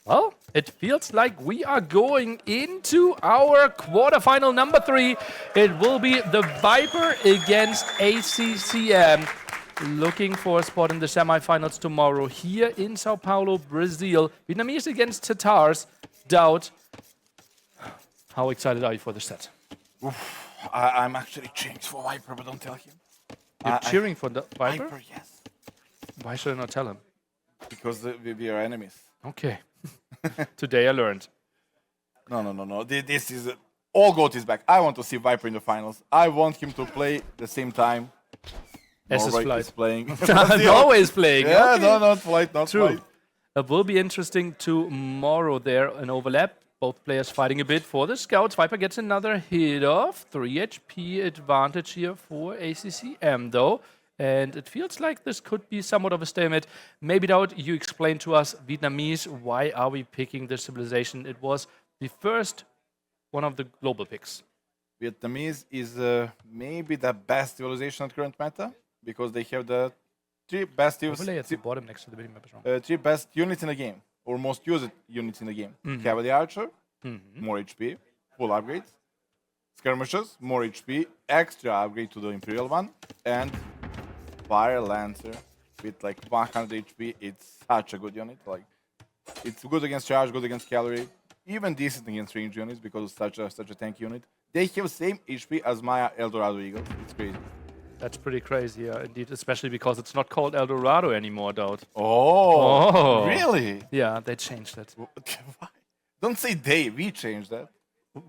Well, it feels like we are going into our quarterfinal number 3. It will be the Viper against ACCM. Looking for a spot in the semifinals tomorrow here in Sao Paulo, Brazil. Vietnamese against Tatars. Doubt. How excited are you for the set? I'm actually cheering for Viper, but don't tell him. You're cheering for the Viper? Viper, yes. Why should I not tell him? Because we are enemies. Okay. Today I learned. No. This is all GOAT is back. I want to see Viper in the finals. I want him to play the same time. SS Norway Flight is playing. Norway is playing. Yeah, Okay. no, not Flight, not True. Flight. It will be interesting tomorrow there, an overlap. Both players fighting a bit for the scouts. Viper gets another hit off. 3 HP advantage here for ACCM though. And it feels like this could be somewhat of a stalemate. Maybe Daud, you explain to us, Vietnamese, why are we picking this civilization? It was the first one of the global picks. Vietnamese is maybe the best civilization at current meta because they have the three best Overlay at the bottom next to the minimap is wrong. three best units in the game, or most used units in the game. Cavalry Archer, more HP, full upgrades. Skirmishers, more HP, extra upgrade to the Imperial one, and Fire Lancer with like 100 HP. It's such a good unit. Like, it's good against charge, good against cavalry, even decent against range units because it's such a tank unit. They have same HP as my Eldorado Eagle. It's crazy. That's pretty crazy, yeah, indeed, especially because it's not called Eldorado anymore, Daud. Oh, really? Yeah, they changed it. Why? Don't say they. We changed that.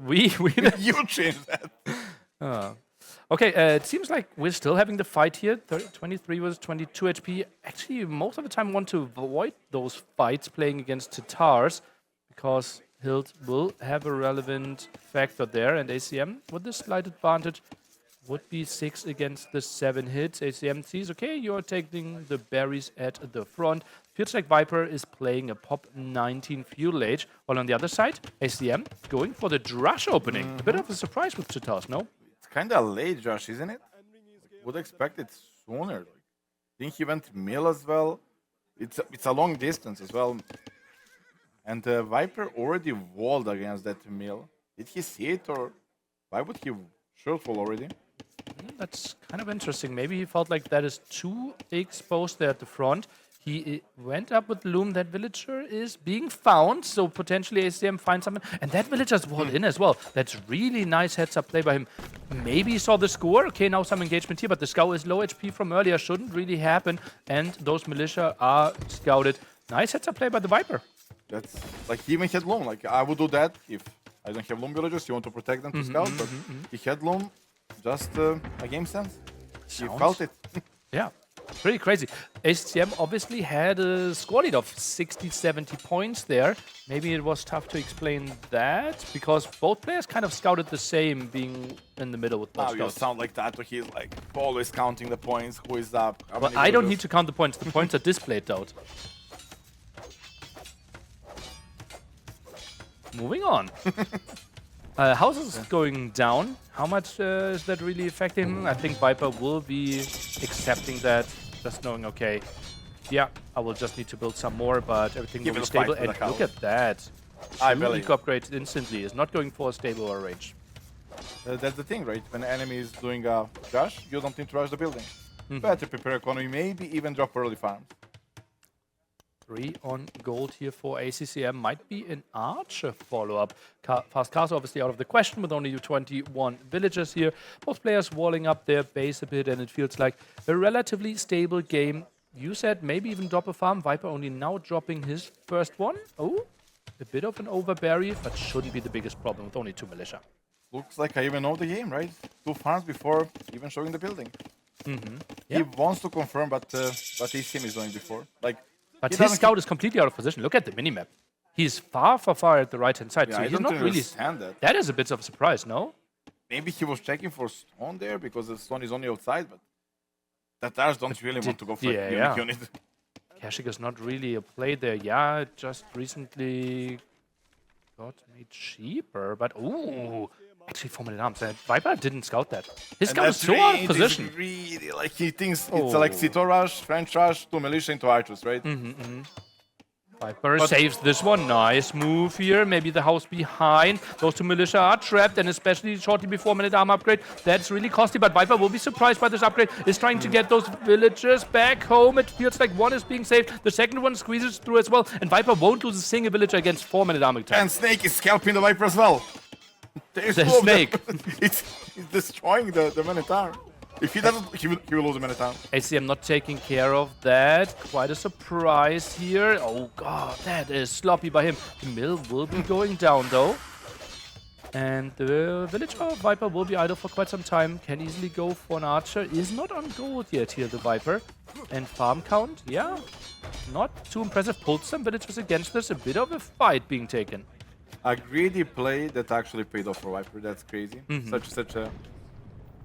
We You changed that. Okay, it seems like we're still having the fight here. 23 versus 22 HP. Actually, most of the time want to avoid those fights playing against Tatars because Hild will have a relevant factor there. And ACM, with the slight advantage, would be 6 against the 7 hits. ACM sees, okay, you're taking the berries at the front. Feels like Viper is playing a pop 19 Fuel Age. While on the other side, ACM going for the Drush opening. A bit of a surprise with Tatars, no? It's kind of late, Josh, isn't it? Would expect it sooner. Like, think he went mill as well. It's a long distance as well. And Viper already walled against that mill. Did he see it, or why would he shortfall already? That's kind of interesting. Maybe he felt like that is too exposed there at the front. He went up with Loom. That villager is being found, so potentially ACM finds someone. And that villager's walled in as well. That's really nice heads-up play by him. Maybe he saw the score. Okay, now some engagement here, but the scout is low HP from earlier. Shouldn't really happen. And those militia are scouted. Nice heads-up play by the Viper. That's like he even had Loom. Like, I would do that if I don't have Loom villagers. You want to protect them to scout, but he had Loom. Just a game sense. He felt it. Yeah, pretty crazy. ACM obviously had a score lead of 60, 70 points there. Maybe it was tough to explain that because both players kind of scouted the same, being in the middle with both Now you scouts. sound like that. He's like always counting the points. Who is up? Well, I don't need to count the points. The points are displayed out. Moving on. Houses going down. How much is that really affecting him? I think Viper will be accepting that, just knowing, okay, yeah, I will just need to build some more, but everything will be stable. And look at that. I Two believe. eco upgrades instantly. Is not going for a stable or range. That's the thing, right? When the enemy is doing a rush, you don't need to rush the building. Better prepare economy, maybe even drop early farms. 3 on gold here for ACCM. Might be an Archer follow-up. Fast Castle obviously out of the question with only 21 villagers here. Both players walling up their base a bit, and it feels like a relatively stable game. You said maybe even drop a farm. Viper only now dropping his first one. Oh, a bit of an overberry, but shouldn't be the biggest problem with only 2 militia. Looks like I even know the game, right? 2 farms before even showing the building. Yeah. He wants to confirm, but ACM is doing before. Like, But he his doesn't scout is completely out of position. Look at the minimap. He's far at the right-hand side. Yeah, so I he's don't not really... understand that. That is a bit of a surprise, no? Maybe he was checking for stone there because the stone is only outside, but Tatars don't really want to go for a unique unit. Kashik is not really a play there. Yeah, it just recently got made cheaper, but ooh, actually formatted arms. Viper didn't scout that. His scout is so out of position. Really, like he thinks it's like Cito rush, French rush, to militia into archers, right? Viper saves this one. Nice move here. Maybe the house behind. Those two militia are trapped, and especially shortly before minute arm upgrade. That's really costly, but Viper will be surprised by this upgrade. Is trying to get those villagers back home. It feels like one is being saved. The second one squeezes through as well, and Viper won't lose a single villager against 4 minute arm attack. And Snake is scalping the Viper as well. There's The two of them. Snake. it's destroying the Minotaur. If he doesn't, he will lose the Minotaur. ACM not taking care of that. Quite a surprise here. Oh god, that is sloppy by him. The mill will be going down though. And the villager Viper will be idle for quite some time. Can easily go for an archer. Is not on gold yet here, the Viper. And farm count, yeah, not too impressive. Pulled some villagers against this. A bit of a fight being taken. A greedy play that actually paid off for Viper. That's crazy. Such a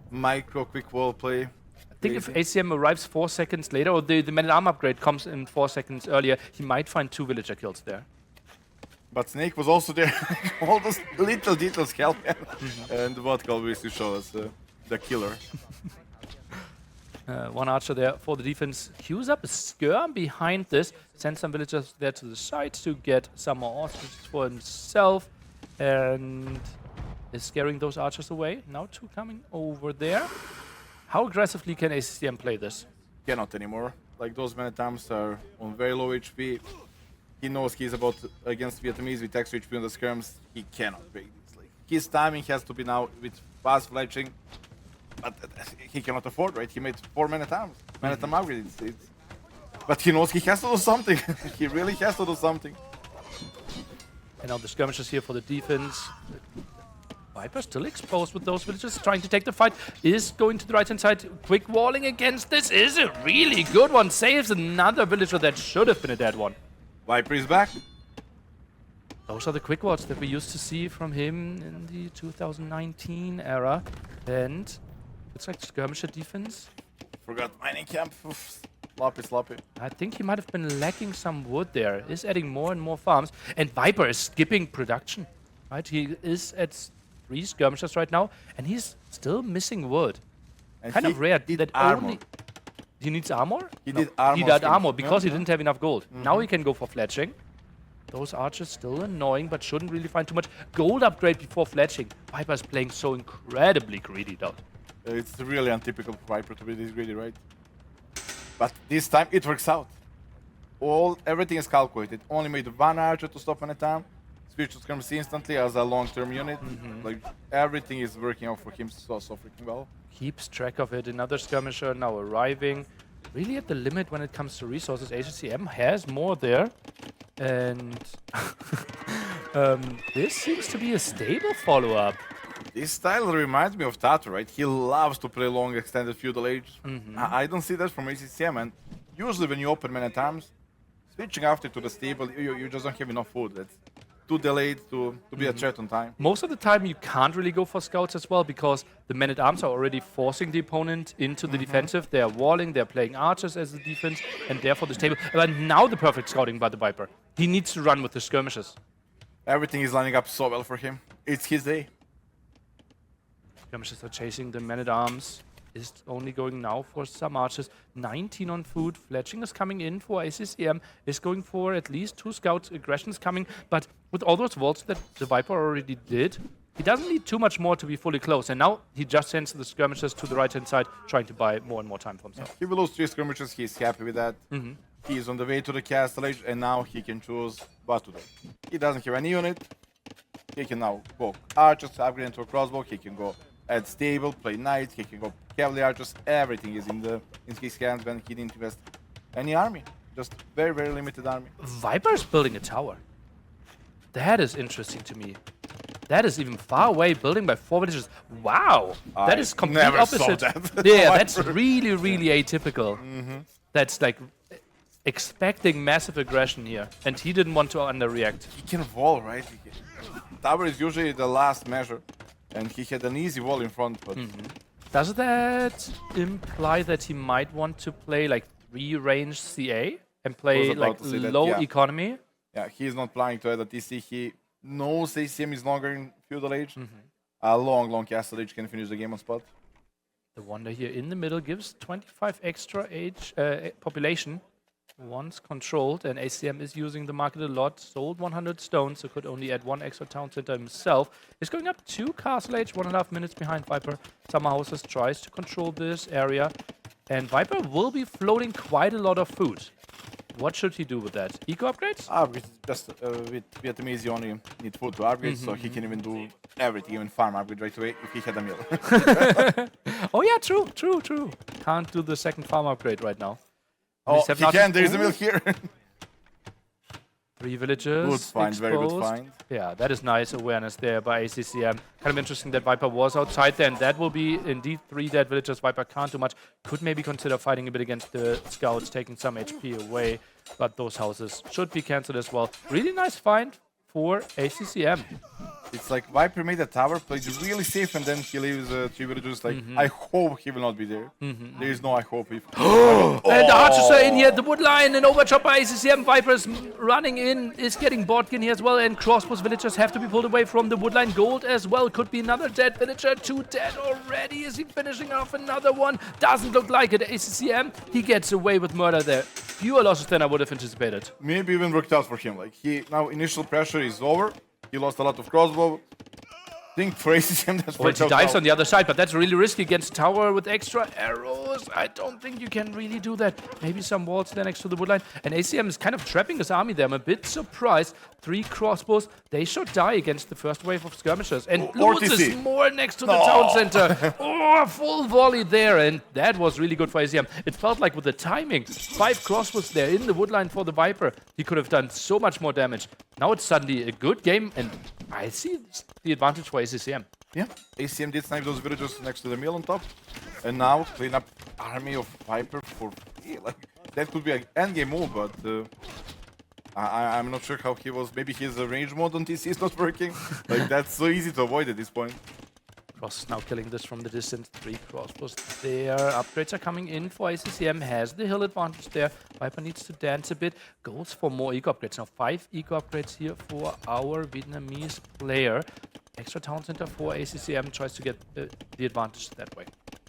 micro quick wall play. I think if ACM arrives 4 seconds later, or the man-at-arm upgrade comes in 4 seconds earlier, he might find 2 villager kills there. But Snake was also there. All those little details help. And what obviously show us the killer. One archer there for the defense. Queues up a skirm behind this. Sends some villagers there to the side to get some more archers for himself. And is scaring those archers away. Now 2 coming over there. How aggressively can ACM play this? Cannot anymore. Like those Manatams are on very low HP. He knows he's about against Vietnamese with extra HP on the skirms. He cannot break this. Like his timing has to be now with fast fletching. But he cannot afford, right? He made 4 Manatams. Manatam upgrade. But he knows he has to do something. He really has to do something. And now the skirmishers here for the defense. Viper still exposed with those villagers, trying to take the fight. Is going to the right-hand side. Quick walling against this is a really good one. Saves another villager that should have been a dead one. Viper is back. Those are the quick walls that we used to see from him in the 2019 era. And it's like skirmisher defense. Forgot mining camp. Oof. Sloppy. I think he might have been lacking some wood there. Is adding more and more farms. And Viper is skipping production. Right? He is at 3 skirmishers right now. And he's still missing wood. And Kind of rare that armor. only... He needs armor? He No, did armor. He did armor because he didn't have enough gold. Now he can go for fletching. Those archers still annoying, but shouldn't really find too much. Gold upgrade before fletching. Viper's playing so incredibly greedy though. It's really untypical for Viper to be this greedy, right? But this time it works out. Everything is calculated. Only made 1 archer to stop an attack. Switch to skirmish instantly as a long-term unit. Like everything is working out for him so freaking well. Keeps track of it. Another skirmisher now arriving. Really at the limit when it comes to resources. HCM has more there. And this seems to be a stable follow-up. This style reminds me of Tato, right? He loves to play long extended feudal age. I don't see that from ACCM, and usually when you open many times, switching after to the stable, you just don't have enough food. That's too delayed to be a threat on time. Most of the time you can't really go for scouts as well because the men-at-arms are already forcing the opponent into the defensive. They are walling, they're playing archers as the defense, and therefore the stable. But now the perfect scouting by the Viper. He needs to run with the skirmishes. Everything is lining up so well for him. It's his day. Skirmishes are chasing the men-at-arms. Is only going now for some archers. 19 on food. Fletching is coming in for ACCM. Is going for at least 2 scouts. Aggression's coming. But with all those vaults that the Viper already did, he doesn't need too much more to be fully close. And now he just sends the skirmishers to the right-hand side, trying to buy more and more time for himself. He will lose 3 skirmishes. He's happy with that. He is on the way to the castle age, and now he can choose what to do. He doesn't have any unit. He can now go archers, upgrade into a crossbow. He can go at stable, play knights. He can go cavalry archers. Everything is in his hands when he didn't invest any army. Just very, very limited army. Viper's building a tower. That is interesting to me. That is even far away, building by 4 villages. Wow! That is complete never saw opposite. that. Yeah, that's really, really atypical. That's like expecting massive aggression here. And he didn't want to underreact. He can wall, right? Tower is usually the last measure. And he had an easy wall in front, but... Does that imply that he might want to play like 3-range CA? And play like low economy? Yeah, he's not planning to add a TC. He knows ACM is longer in feudal age. A long castle age can finish the game on spot. The wonder here in the middle gives 25 extra age population once controlled, and ACM is using the market a lot. Sold 100 stones, so could only add one extra town center himself. Is going up 2 castle age, 1.5 minutes behind Viper. Summer Houses tries to control this area, and Viper will be floating quite a lot of food. What should he do with that? Eco upgrades? Upgrades just with Vietnamese, you only need food to upgrade, so he can even do everything, even farm upgrade right away if he had a meal. Oh yeah, true. Can't do the second farm upgrade right now. Oh, Except he not- can, there is a meal here. 3 villages. Good find, very good exposed. find. Yeah, that is nice awareness there by ACCM. Kind of interesting that Viper was outside there, and that will be indeed 3 dead villagers. Viper can't do much. Could maybe consider fighting a bit against the scouts, taking some HP away, but those houses should be cancelled as well. Really nice find for ACCM. It's like Viper made a tower, played really safe, and then he leaves 3 villagers. Like, I hope he will not be there. There is no I hope. If And the archers are in here at the wood line, and overchop by ACCM. Vipers running in, is getting Bodkin here as well, and crossbows villagers have to be pulled away from the wood line. Gold as well, could be another dead villager. 2 dead already. Is he finishing off another one? Doesn't look like it. ACCM, he gets away with murder there. Fewer losses than I would have anticipated. maybe even worked out for him. Like, he now initial pressure is over. He lost a lot of crossbow. Think for ACCM that's Well, worked he out dives well. on the other side, but that's really risky against tower with extra arrows. I don't think you can really do that. Maybe some walls there next to the wood line. And ACM is kind of trapping his army there. I'm a bit surprised. 3 crossbows. They should die against the first wave of skirmishers. And Or loses TC. more next to the town center. Oh, full volley there. And that was really good for ACM. It felt like with the timing, 5 crossbows there in the wood line for the Viper. He could have done so much more damage. Now it's suddenly a good game, and I see the advantage for ACCM. Yeah, ACM did snipe those villagers next to the mill on top. And now clean up army of Viper for free. Like, that could be an endgame move, but I'm not sure how he was. Maybe his range mode on TC is not working. Like, that's so easy to avoid at this point. Cross is now killing this from the distance. 3 crossbows there. Upgrades are coming in for ACCM. Has the hill advantage there. Viper needs to dance a bit. Goes for more eco upgrades. Now 5 eco upgrades here for our Vietnamese player. Extra town center for ACCM. Tries to get the advantage that way.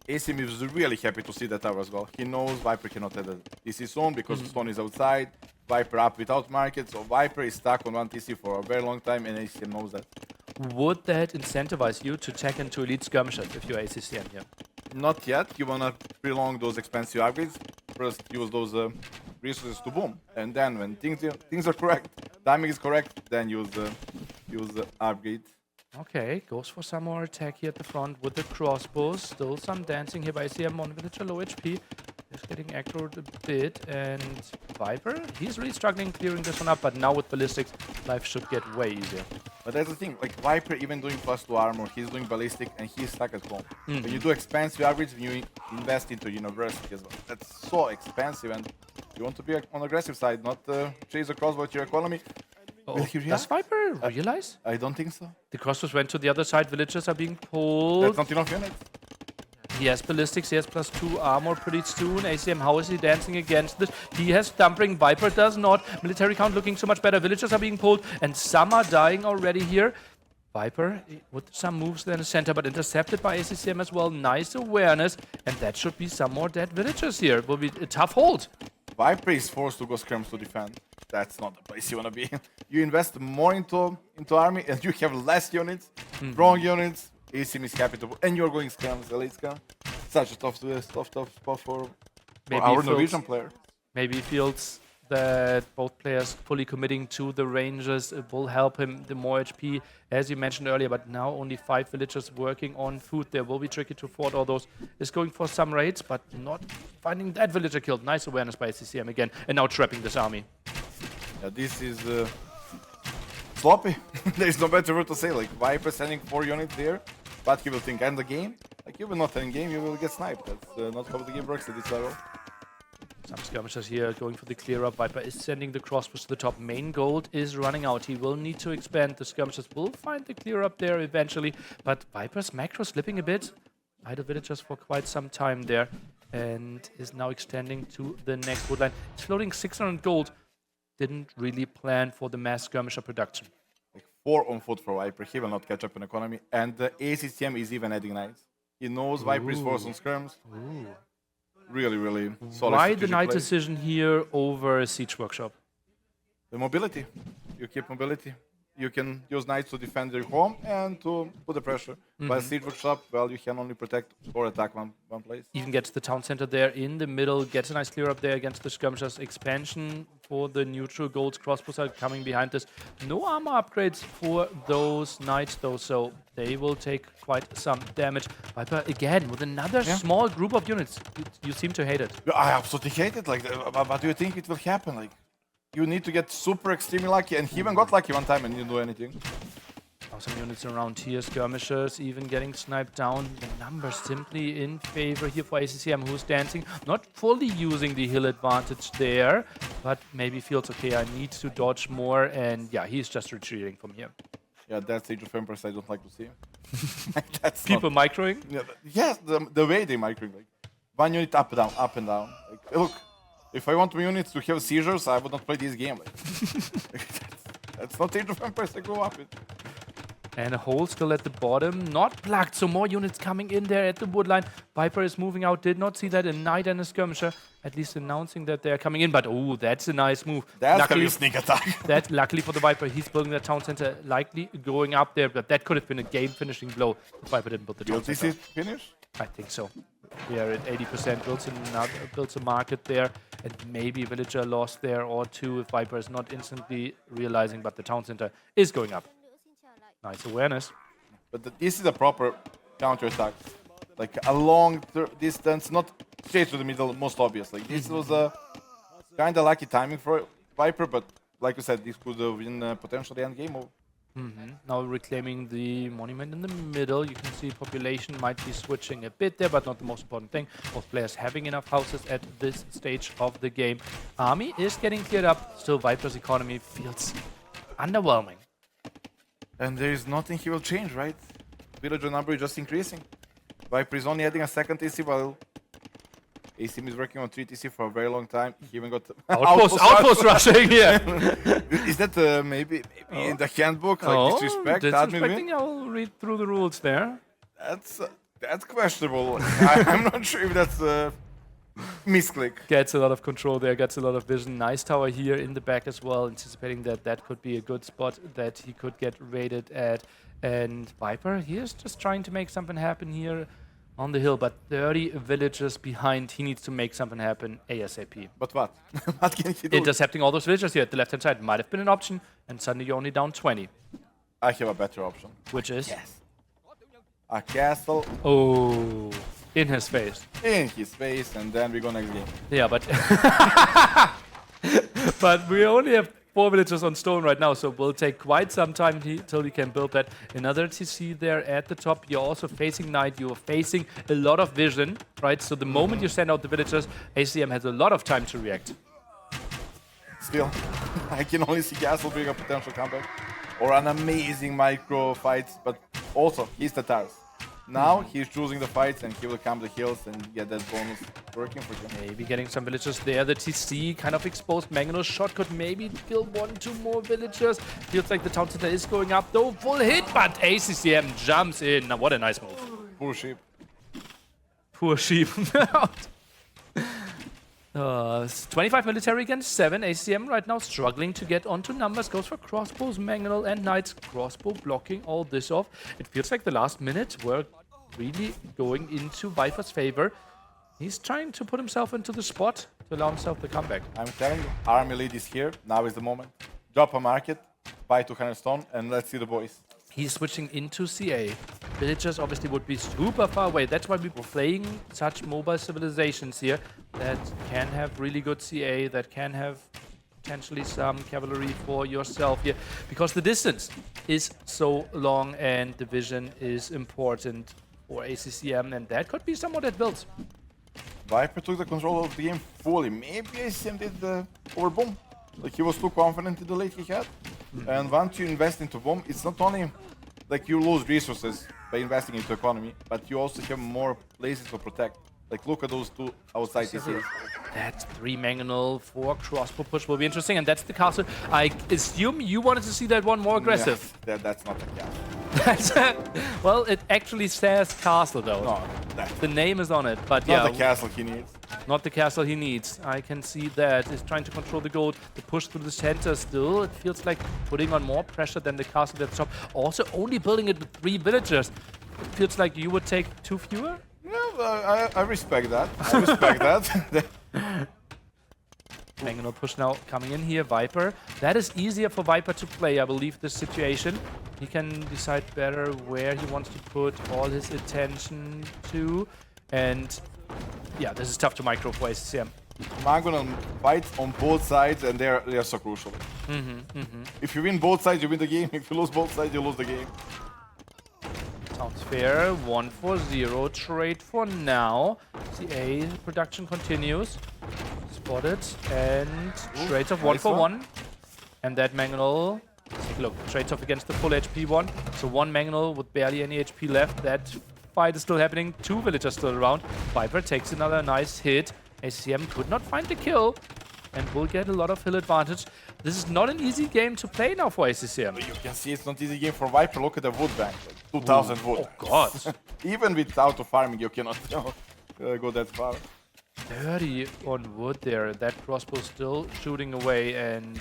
ACM is really happy to see that tower as well. He knows Viper cannot have the TC zone because Stone is outside. Viper up without market, so Viper is stuck on 1 TC for a very long time, and ACM knows that. Would that incentivize you to tech into elite skirmishers if you're ACCM here? Not yet. You wanna prolong those expensive upgrades. First, use those resources to boom, and then when things are correct, timing is correct, then use the upgrade. Okay, goes for some more attack here at the front with the crossbows. Still some dancing here by ACM on villager low HP. Just getting aggroed a bit, and Viper, he's really struggling clearing this one up, but now with ballistics, life should get way easier. But that's the thing, like Viper even doing +2 armor, he's doing ballistic and he's stuck at home. When you do expensive upgrades, when you invest into university as well, that's so expensive, and you want to be on the aggressive side, not chase a crossbow at your economy. Will he Does react? Viper realize? I don't think so. The crossbows went to the other side, villagers are being pulled. That's not enough units. He has ballistics, he has +2 armor pretty soon. ACM, how is he dancing against this? He has Thumpering, Viper does not. Military count looking so much better. Villagers are being pulled, and some are dying already here. Viper with some moves there in the center, but intercepted by ACCM as well. Nice awareness, and that should be some more dead villagers here. It will be a tough hold. Viper is forced to go skirms to defend. That's not the place you wanna be. You invest more into army, and you have less units, strong units. ACM is happy to, and you're going skirms, elite skirm. Such a tough spot for Maybe our feels- Norwegian player. Maybe he feels that both players fully committing to the Rangers will help him the more HP, as you mentioned earlier, but now only 5 villagers working on food. There will be tricky to fort all those. Is going for some raids, but not finding that villager killed. Nice awareness by CCM again, and now trapping this army. Yeah, this is sloppy. There's no better word to say. Like Viper sending 4 units there, but he will think end the game. Like you will not end game, you will get sniped. That's not how the game works at this level. Some skirmishers here going for the clear up. Viper is sending the crossbows to the top. Main gold is running out. He will need to expand. The skirmishers will find the clear up there eventually, but Viper's macro slipping a bit. Idle villagers for quite some time there, and is now extending to the next woodline. It's floating 600 gold. Didn't really plan for the mass skirmisher production. Like 4 on foot for Viper. He will not catch up in economy. And the ACCM is even adding knights. He knows Viper is forced on skirms. really, really solid. Why the strategic knight play. decision here over Siege Workshop? The mobility. You keep mobility. You can use knights to defend your home and to put the pressure. While Siege Workshop, well, you can only protect or attack one place. Even gets the town center there in the middle, gets a nice clear up there against the skirmishers. Expansion for the neutral golds. Crossbows are coming behind this. No armor upgrades for those knights though, so they will take quite some damage. Viper again with another small group of units. You seem to hate it. I absolutely hate it. Like, but do you think it will happen? Like, you need to get super extremely lucky, and he even got lucky one time and didn't do anything. Now some units around here, skirmishers even getting sniped down. The numbers simply in favor here for ACCM, who's dancing. Not fully using the hill advantage there, but maybe feels, okay, I need to dodge more, and yeah, he's just retreating from here. Yeah, that's Age of Empires I don't like to see. That's People microing? Yeah, yes, the way they microing. Like, one unit up and down, up and down. Like, look, if I want my units to have seizures, I would not play this game. Like, that's not Age of Empires I grew up with. And a hole still at the bottom, not plugged, so more units coming in there at the wood line. Viper is moving out, did not see that. A knight and a skirmisher, at least announcing that they're coming in. But oh, that's a nice move. That's gonna be a sneak attack. Luckily for the Viper, he's building that town center, likely going up there. But that could have been a game-finishing blow. The Viper didn't build the town Will center. this finish? I think so. We are at 80%, builds a market there, and maybe villager lost there or two if Viper is not instantly realizing, but the town center is going up. Nice awareness. But this is a proper counter attack. Like a long distance, not straight to the middle, most obvious. Like this was a kind of lucky timing for Viper, but like you said, this could have been potentially end game. Now reclaiming the monument in the middle. You can see population might be switching a bit there, but not the most important thing. Both players having enough houses at this stage of the game. Army is getting cleared up. Still, Viper's economy feels underwhelming. And there is nothing he will change, right? Villager number is just increasing. Viper is only adding a second TC while ACM is working on 3 TC for a very long time. He even got outpost rushing here. Is that maybe in the handbook, like disrespect? Disrespecting, I'll read through the rules there. That's questionable. I'm not sure if that's a misclick. Gets a lot of control there, gets a lot of vision. Nice tower here in the back as well, anticipating that that could be a good spot that he could get raided at. And Viper, he is just trying to make something happen here on the hill, but 30 villagers behind. He needs to make something happen ASAP. But what? What can he do? Intercepting all those villagers here at the left-hand side might have been an option, and suddenly you're only down 20. I have a better option. Which is? Yes. A castle. Oh, in his face. In his face, and then we go next game. Yeah, but but we only have 4 villagers on stone right now, so it will take quite some time till he can build that. Another TC there at the top. You're also facing Knight. You're facing a lot of vision, right? So the moment you send out the villagers, ACM has a lot of time to react. Still, I can only see Castle being a potential comeback. Or an amazing micro fight, but also he's the Tars. Now he's choosing the fights and he will come the hills and get that bonus working for him. Maybe getting some villagers there. The TC kind of exposed. Magno's shot could maybe kill 1-2 more villagers. Feels like the town center is going up though. Full hit, but ACCM jumps in. Now, what a nice move. Poor sheep. Poor sheep. 25 military against 7. ACM right now struggling to get onto numbers. Goes for crossbows, Mangonel, and Knights. Crossbow blocking all this off. It feels like the last minute were really going into Viper's favor. He's trying to put himself into the spot to allow himself the comeback. I'm telling you, army lead is here. Now is the moment. Drop a market, buy 200 stone, and let's see the boys. He's switching into CA. Villagers obviously would be super far away. That's why we're playing such mobile civilizations here that can have really good CA, that can have potentially some cavalry for yourself here. Because the distance is so long and the vision is important for ACCM, and that could be somewhat at builds. Viper took the control of the game fully. Maybe ACM did the overboom. Like he was too confident in the late he had. And once you invest into bomb, it's not only like you lose resources by investing into economy, but you also have more places to protect. Like look at those two outside TCs. That 3 Mangonel for crossbow push will be interesting, and that's the castle. I assume you wanted to see that one more aggressive. Yeah, that's not a castle. Well, it actually says castle though. No, that's the name is on it, but not yeah. the castle he needs. not the castle he needs. I can see that. He's trying to control the gold, the push through the center still. It feels like putting on more pressure than the castle at the top. Also only building it with 3 villagers. It feels like you would take 2 fewer? Yeah, I respect that. I respect that. Mangonel push now coming in here. Viper. That is easier for Viper to play, I believe, this situation. He can decide better where he wants to put all his attention to. And yeah, this is tough to micro for ACCM. Mangonel fights on both sides, and they are so crucial. If you win both sides, you win the game. If you lose both sides, you lose the game. Sounds fair. 1-4-0 trade for now. CA production continues. Spotted and trades of 1 for 1. And that Mangonel, take a look, trades off against the full HP one. So 1 Mangonel with barely any HP left. That fight is still happening. 2 villagers still around. Viper takes another nice hit. ACM could not find the kill and will get a lot of hill advantage. This is not an easy game to play now for ACCM. You can see it's not easy game for Viper. Look at the wood bank, like 2,000 wood. Oh god. Even with auto farming, you cannot go that far. 30 on wood there. That crossbow still shooting away and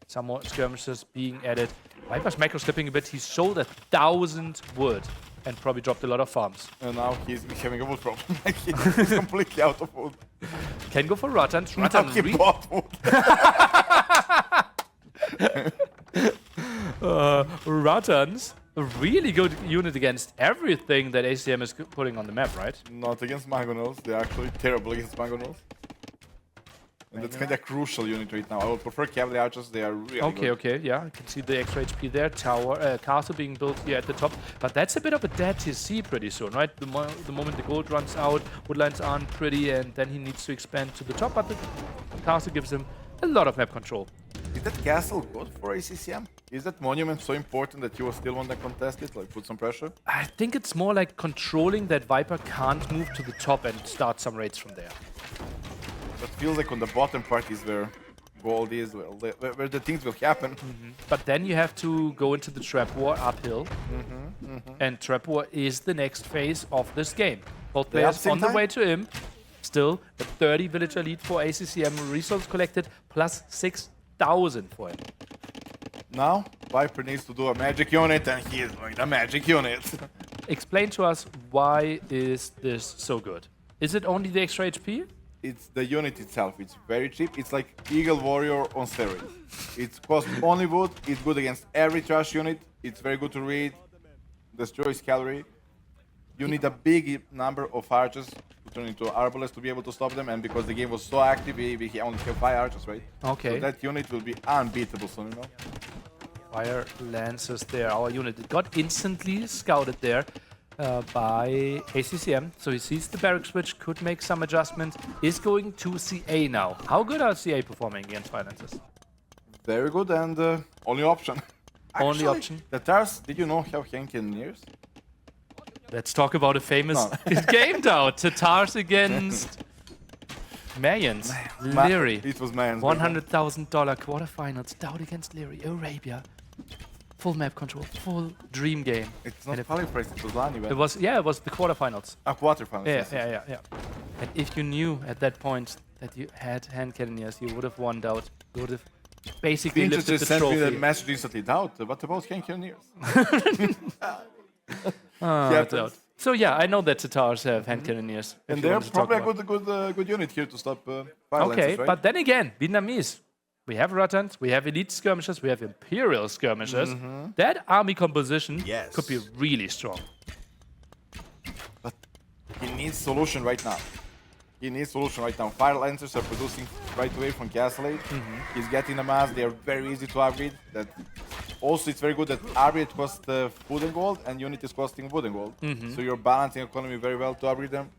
some more skirmishes being added. Viper's macro slipping a bit. He sold 1,000 wood and probably dropped a lot of farms. And now he's having a wood problem. He's completely out of wood. Can go for Ruttans. Now he bought wood. Ruttans, a really good unit against everything that ACM is putting on the map, right? Not against Mangonels. They're actually terrible against Mangonels. And that's kind of a crucial unit right now. I would prefer Cavalry Archers. They are really good. Okay, yeah. I can see the extra HP there. Tower, castle being built here at the top. But that's a bit of a dead TC pretty soon, right? The moment the gold runs out, woodlines aren't pretty, and then he needs to expand to the top. But the castle gives him a lot of map control. Is that castle good for ACCM? Is that monument so important that you still want to contest it? Like, put some pressure? I think it's more like controlling that Viper can't move to the top and start some raids from there. That feels like on the bottom part is where gold is, where the things will happen. But then you have to go into the trap war uphill. And trap war is the next phase of this game. Both players on the way to him. Still, a 30 villager lead for ACCM. Resources collected plus 6,000 for him. Now, Viper needs to do a magic unit, and he is doing the magic unit. Explain to us, why is this so good? Is it only the extra HP? It's the unit itself. It's very cheap. It's like Eagle Warrior on steroids. It costs only wood. It's good against every trash unit. It's very good to read. Destroys cavalry. You need a big number of archers to turn into arbalists to be able to stop them. And because the game was so active, we only have 5 archers, right? Okay. So that unit will be unbeatable soon, you know? Fire Lancers there. Our unit got instantly scouted there by ACCM. So he sees the barrack switch, could make some adjustments, is going to CA now. How good are CA performing against Fire Lancers? Very good, and only option. Actually, only option? The Tars, did you know have Henkeneers? Let's talk about a famous game now. Tatars against Mayans. Leary. It was Mayans. $100,000 quarterfinals. Dowd against Leary. Arabia. Full map control. Full dream game. It's not qualified, it was Lani. It was, yeah, it was the quarterfinals. Quarterfinals. Yeah. And if you knew at that point that you had hand cannoneers, you would have won Dowd. You would have basically lifted the sent trophy. me that message instantly. Dowd, what about Henkeneers? So yeah, I know that Tatars have hand cannoneers. And they're probably a good unit here to stop Fire Lancers, right? But then again, Vietnamese. We have Ruttans, we have elite skirmishers, we have imperial skirmishers. That army composition could be really strong. But he needs solution right now. Fire Lancers are producing right away from Castle Age. He's getting the mass. They are very easy to upgrade. That also, it's very good that upgrade costs food and gold, and unit is costing wood and gold. So you're balancing economy very well to upgrade them.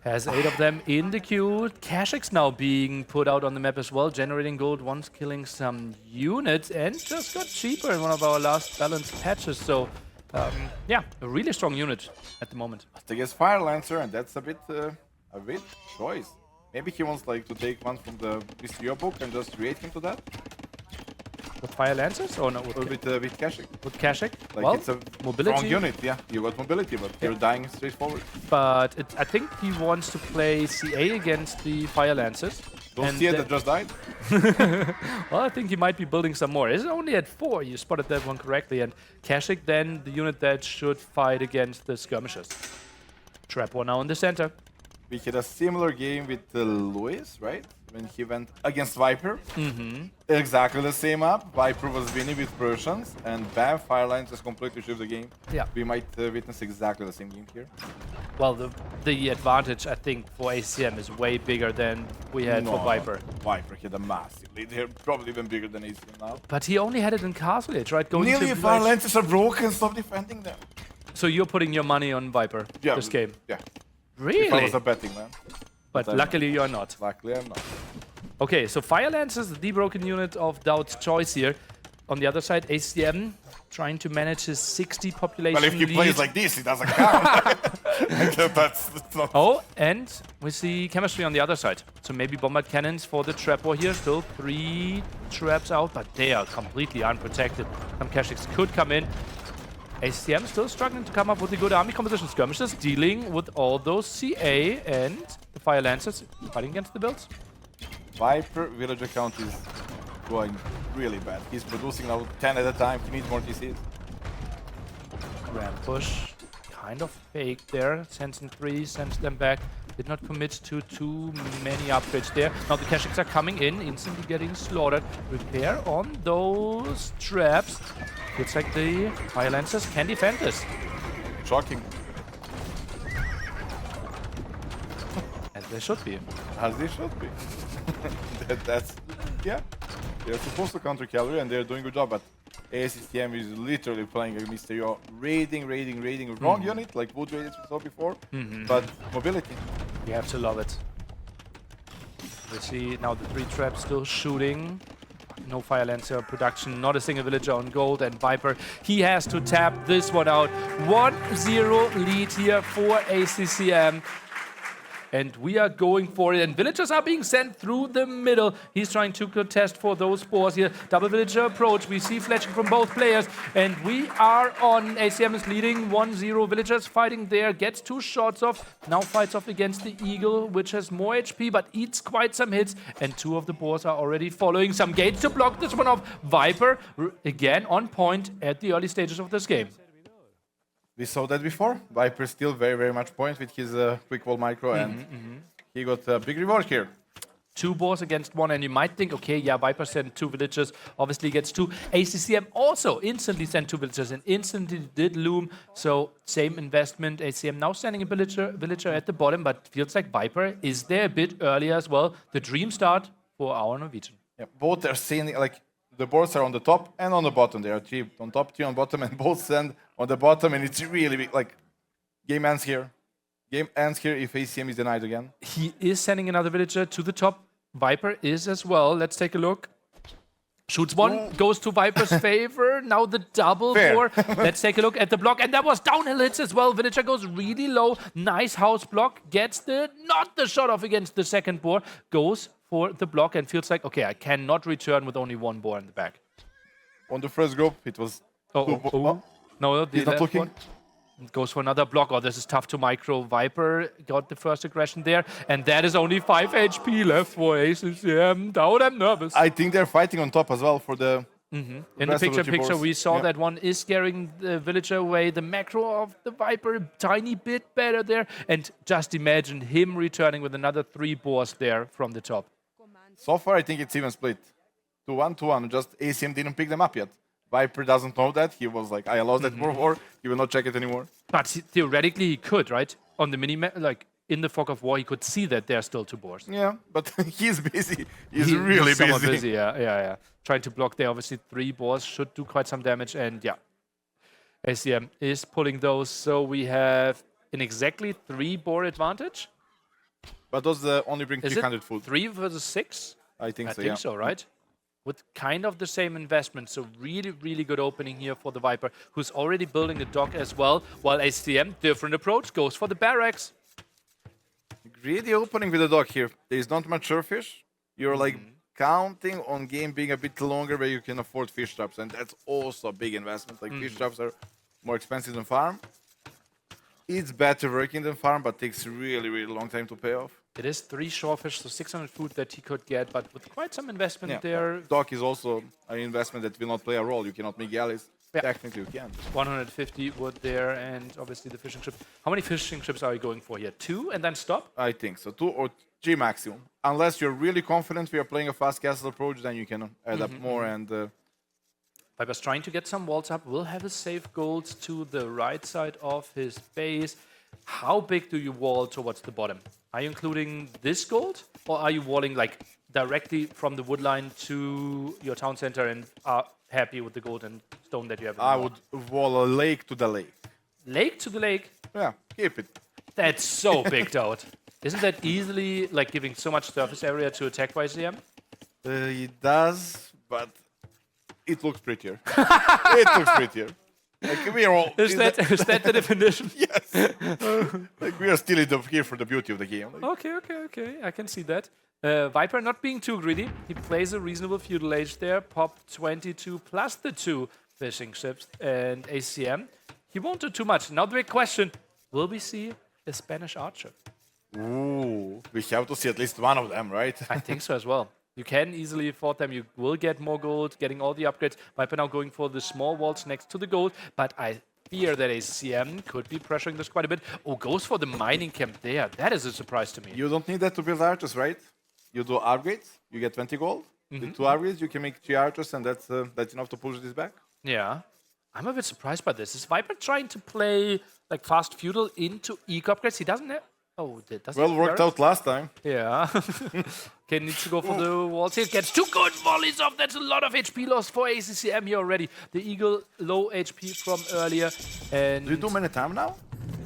Has 8 of them in the queue. Kashik's now being put out on the map as well, generating gold once killing some units, and just got cheaper in one of our last balanced patches. So, yeah, a really strong unit at the moment. But I guess Fire Lancer, and that's a bit choice. Maybe he wants like to take one from the Mysterio book and just create him to that. With Fire Lancers or no? With Kashik. With Kashik? Like Well, it's a mobility. strong unit, yeah. You got mobility, but you're dying straightforward. But I think he wants to play CA against the Fire Lancers. Don't And see it that just died. well, I think he might be building some more. It's only at 4. You spotted that one correctly. And Kashik then the unit that should fight against the skirmishers. Trap one now in the center. We had a similar game with Luis, right? When he went against Viper. Exactly the same up. Viper was winning with Persians, and bam, Firelines just completely shifted the game. Yeah. We might witness exactly the same game here. Well, the advantage, I think, for ACM is way bigger than we had for Viper. Viper had a massive lead here, probably even bigger than ACM now. But he only had it in Castle Age, right? Going Nearly to Firelances are broken, stop defending them. So you're putting your money on Viper this game? Yeah. Really? If I was a betting man. But luckily you're not. Luckily I'm not. Okay, so Firelance is the broken unit of Doubt's choice here. On the other side, ACM trying to manage his 60 population Well, if he lead. plays like this, it doesn't count. That's not... Oh, and we see chemistry on the other side. So maybe bombard cannons for the trap war here. Still 3 traps out, but they are completely unprotected. Some Kashiks could come in. ACM still struggling to come up with a good army composition. Skirmishers dealing with all those CA and the Fire Lancers fighting against the builds. Viper villager count is going really bad. He's producing now 10 at a time. He needs more TCs. Ram push, kind of fake there. Sends in 3, sends them back. Did not commit to too many upgrades there. Now the Kashiks are coming in, instantly getting slaughtered. Repair on those traps. Looks like the Fire Lancers can defend this. Shocking. As they should be. As they should be. That's... Yeah. They're supposed to counter cavalry and they're doing a good job, but ASCM is literally playing a Mysterio. Raiding. Wrong unit, like Wood raided we saw before, but mobility. You have to love it. We see now the 3 traps still shooting. No Fire Lancer production, not a single villager on gold, and Viper, he has to tap this one out. 1-0 lead here for ACCM. And we are going for it, and villagers are being sent through the middle. He's trying to contest for those spores here. Double villager approach. We see fletching from both players, and we are on. ACM is leading 1-0. Villagers fighting there, gets 2 shots off. Now fights off against the Eagle, which has more HP, but eats quite some hits. And 2 of the boars are already following. Some gates to block this one off. Viper, again on point at the early stages of this game. We saw that before. Viper still very much point with his quick wall micro, and he got a big reward here. 2 boars against 1, and you might think, okay, yeah, Viper sent 2 villagers, obviously gets 2. ACCM also instantly sent 2 villagers and instantly did loom, so same investment. ACM now sending a villager at the bottom, but feels like Viper is there a bit earlier as well. The dream start for our Norwegian. Yeah, both are seeing, like, the boards are on the top and on the bottom. There are 3 on top, 3 on bottom, and both send on the bottom, and it's really big. Like, game ends here. Game ends here if ACM is denied again. He is sending another villager to the top. Viper is as well. Let's take a look. Shoots 1, goes to Viper's favor. Now the double Fair. 4. Let's take a look at the block. And that was downhill hits as well. Villager goes really low. Nice house block. Gets not the shot off against the second boar. Goes for the block and feels like, okay, I cannot return with only 1 boar in the back. On the first group, it was... No, the he's not looking. one goes for another block. Oh, this is tough to micro. Viper got the first aggression there. And that is only 5 HP left for ACCM. Down, I'm nervous. I think they're fighting on top as well for the... In the picture, we saw that one is scaring the villager away. The macro of the Viper, a tiny bit better there. And just imagine him returning with another 3 boars there from the top. So far, I think it's even split. 2-1, 2-1. Just ACM didn't pick them up yet. Viper doesn't know that. He was like, I lost that war. He will not check it anymore. But theoretically, he could, right? On the mini-map, like in the fog of war, he could see that there are still 2 boars. Yeah, but he's busy. He's really busy. Yeah. Trying to block there. Obviously, 3 boars should do quite some damage. And yeah, ACM is pulling those. So we have an exactly 3 boar advantage. But those only bring 300 food. 3 versus 6? I think so, I think so, right? With kind of the same investment. So really good opening here for the Viper, who's already building the dock as well, while ACM, different approach, goes for the barracks. Greedy opening with the dock here. There's not much surfish. You're like counting on game being a bit longer where you can afford fish traps, and that's also a big investment. Like fish traps are more expensive than farm. It's better working than farm, but takes really, really long time to pay off. It is 3 shorefish, so 600 food that he could get, but with quite some investment there. Dock is also an investment that will not play a role. You cannot make galleys. Yeah. Technically, you can. 150 wood there, and obviously the fishing trip. How many fishing trips are you going for here? 2 and then stop? I think so. 2 or 3 maximum. Unless you're really confident we are playing a fast castle approach, then you can add up more and... Viper's trying to get some walls up, will have a safe gold to the right side of his base. How big do you wall towards the bottom? Are you including this gold, or are you walling like directly from the wood line to your town center and are happy with the gold and stone that you have? I would wall a lake to the lake. Lake to the lake? Yeah, keep it. That's so bigged out. Isn't that easily like giving so much surface area to attack by CM? It does, but it looks prettier. It looks prettier. Like we are all. Is that the definition? Yes. Like we are still here for the beauty of the game. Like, Okay. I can see that. Viper not being too greedy. He plays a reasonable feudal age there. Pop 22 plus the 2 fishing ships and ACM. He won't do too much. Now the big question: will we see a Spanish archer? ooh, we have to see at least one of them, right? I think so as well. You can easily afford them. You will get more gold, getting all the upgrades. Viper now going for the small walls next to the gold, but I fear that ACM could be pressuring this quite a bit. Oh, goes for the mining camp there. That is a surprise to me. You don't need that to build archers, right? You do upgrades, you get 20 gold. With 2 upgrades, you can make 3 archers, and that's enough to push this back. Yeah. I'm a bit surprised by this. Is Viper trying to play like fast feudal into eco upgrades? He doesn't have... Oh, that doesn't Well, worked out last time. Yeah. Okay, needs to go for the walls here. Gets 2 good volleys off. That's a lot of HP loss for ACCM here already. The Eagle, low HP from earlier. And Do you do many time now?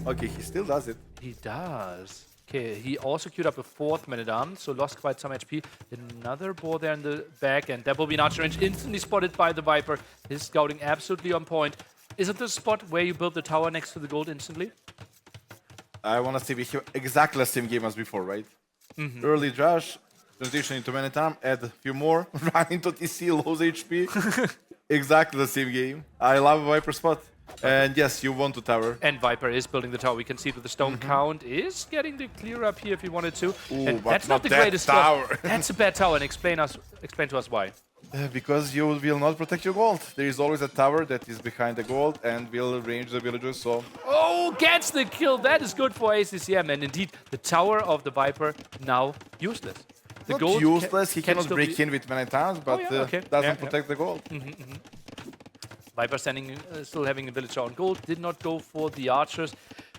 Okay, he still does it. he does. Okay, he also queued up a 4th man-at-arms, so lost quite some HP. Another ball there in the back, and that will be an archer range instantly spotted by the Viper. His scouting absolutely on point. Is it the spot where you build the tower next to the gold instantly? I want to say we have exactly the same game as before, right? Early Josh, transition into man-at-arm, add a few more, run into TC, lose HP. Exactly the same game. I love Viper spot. And yes, you want to tower. And Viper is building the tower. We can see that the stone count is getting the clear up here if he wanted to. Ooh, And but that's not the that greatest tower. spot. That's a bad tower, and explain to us why. Because you will not protect your gold. There is always a tower that is behind the gold and will range the villagers, so... Oh, gets the kill. That is good for ACCM. And indeed, the tower of the Viper now useless. The Not gold useless, he can cannot still break be- in with many times, but yeah, okay. doesn't Yeah, protect the gold. Viper standing, still having a villager on gold. Did not go for the archers.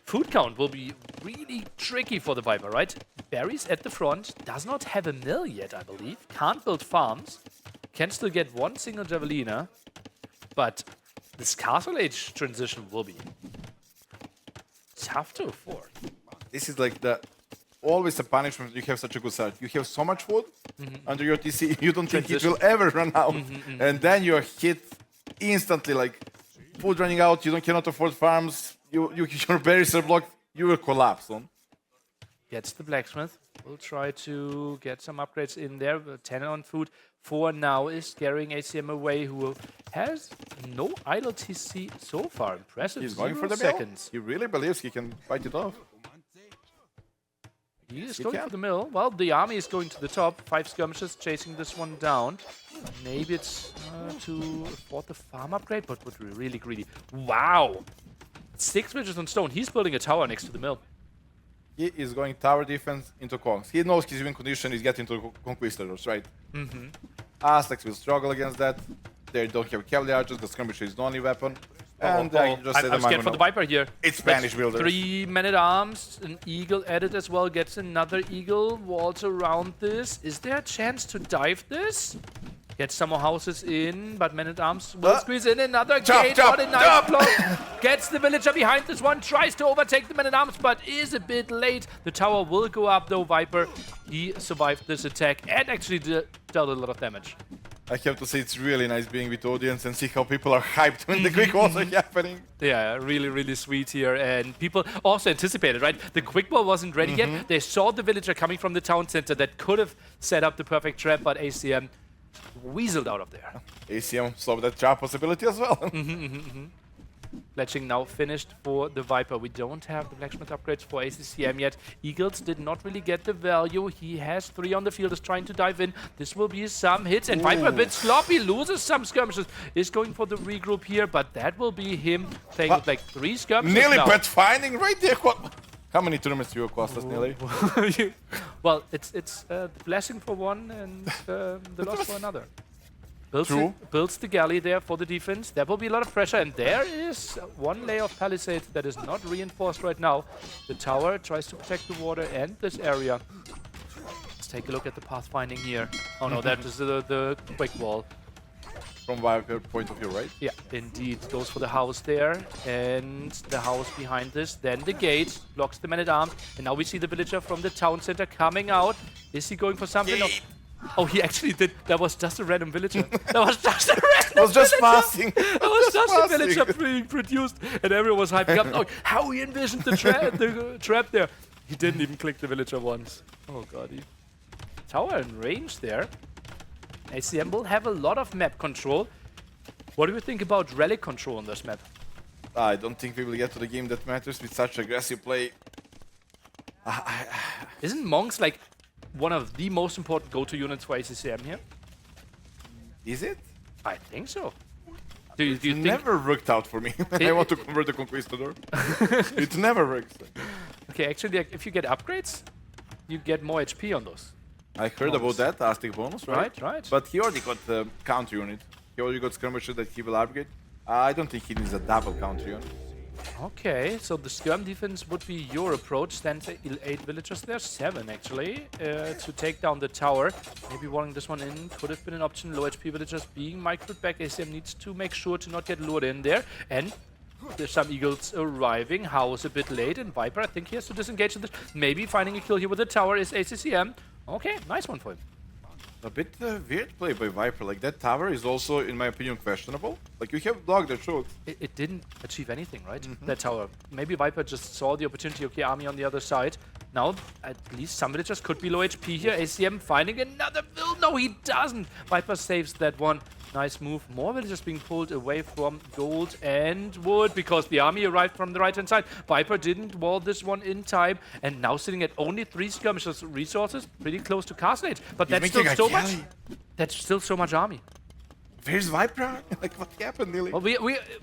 Food count will be really tricky for the Viper, right? Berries at the front. Does not have a mill yet, I believe. Can't build farms. Can still get 1 single javelina. But this castle age transition will be tough to afford. This is like the always a punishment. You have such a good start. You have so much food under your TC, you don't think it will ever run out, and then you are hit instantly. Like food running out, you cannot afford farms. Your berries are blocked. You will collapse. Gets the blacksmith. Will try to get some upgrades in there. 10 on food for now is scaring ACM away, who has no idle TC so far. Impressive. He's going 0 for the seconds. mill. He really believes he can fight it off. He is going for the mill. Well, the army is going to the top. 5 skirmishes chasing this one down. Maybe it's to afford the farm upgrade, but would be really greedy. Wow! 6 bridges on stone. He's building a tower next to the mill. He is going tower defense into Kongs. He knows his win condition is getting to Conquistadors, right? Aztecs will struggle against that. They don't have cavalry archers. The skirmisher is the only weapon. And I just said I'm scared for the Viper here. It's Spanish builders. 3 men-at-arms, an eagle added as well, gets another eagle, walls around this. Is there a chance to dive this? Gets some more houses in, but men-at-arms will squeeze in another gate. What a nice block. Gets the villager behind this one, tries to overtake the men-at-arms, but is a bit late. The tower will go up though, Viper. He survived this attack and actually dealt a lot of damage. I have to say it's really nice being with the audience and see how people are hyped when the quick walls are happening. Yeah, really, really sweet here. And people also anticipated, right? The quick ball wasn't ready yet. They saw the villager coming from the town center that could have set up the perfect trap, but ACM weaseled out of there. ACM saw that trap possibility as well. Fletching now finished for the Viper. We don't have the blacksmith upgrades for ACCM yet. Eagles did not really get the value. He has 3 on the field, is trying to dive in. This will be some hits, and Viper a bit sloppy, loses some skirmishes. Is going for the regroup here, but that will be him playing with like 3 skirmishes Nearly now. pet finding right there. How many tournaments do you cost us, nearly? Well, it's the blessing for one and the loss for another. Builds the galley there for the defense. There will be a lot of pressure, and there is one layer of palisades that is not reinforced right now. The tower tries to protect the water and this area. Let's take a look at the pathfinding here. Oh no, that is the quick wall. From Viper point of view, right? Yeah, indeed. Goes for the house there, and the house behind this. Then the gate blocks the man-at-arms, and now we see the villager from the town center coming out. Is he going for something? Oh, he actually did. That was just a random villager. That was just a random It was just villager. passing. That was just a villager being produced, and everyone was hyping up. Oh, how he envisioned the trap there. He didn't even click the villager once. Oh god. Tower in range there. ACM will have a lot of map control. What do you think about relic control on this map? I don't think we will get to the game that matters with such aggressive play. Isn't Monks like one of the most important go-to units for ACCM here? Is it? I think so. Do you think? Never worked out for me when I want to convert the Conquistador. It never works. Okay, actually, like, if you get upgrades, you get more HP on those. I heard about that, Aztec bonus, right? Right. But he already got the counter unit. He already got skirmisher that he will upgrade. I don't think he needs a double counter unit. Okay, so the skirm defense would be your approach. Stands 8 villagers there, 7 actually, to take down the tower. Maybe walling this one in could have been an option. Low HP villagers being microed back. ACM needs to make sure to not get lured in there. And there's some eagles arriving. House a bit late, and Viper, I think he has to disengage with this. Maybe finding a kill here with the tower is ACCM. Okay, nice one for him. A bit weird play by Viper. Like, that tower is also, in my opinion, questionable. Like, you have dog that shot. It didn't achieve anything, right? That tower. Maybe Viper just saw the opportunity. Okay, army on the other side. Now, at least some villagers could be low HP here. ACM finding another build. No, he doesn't. Viper saves that one. Nice move. More villagers being pulled away from gold and wood because the army arrived from the right-hand side. Viper didn't wall this one in time, and now sitting at only 3 skirmishers resources, pretty close to Castle Age. But that's still so much. That's still so much army. Where's Viper? Like, what happened, nearly? Well,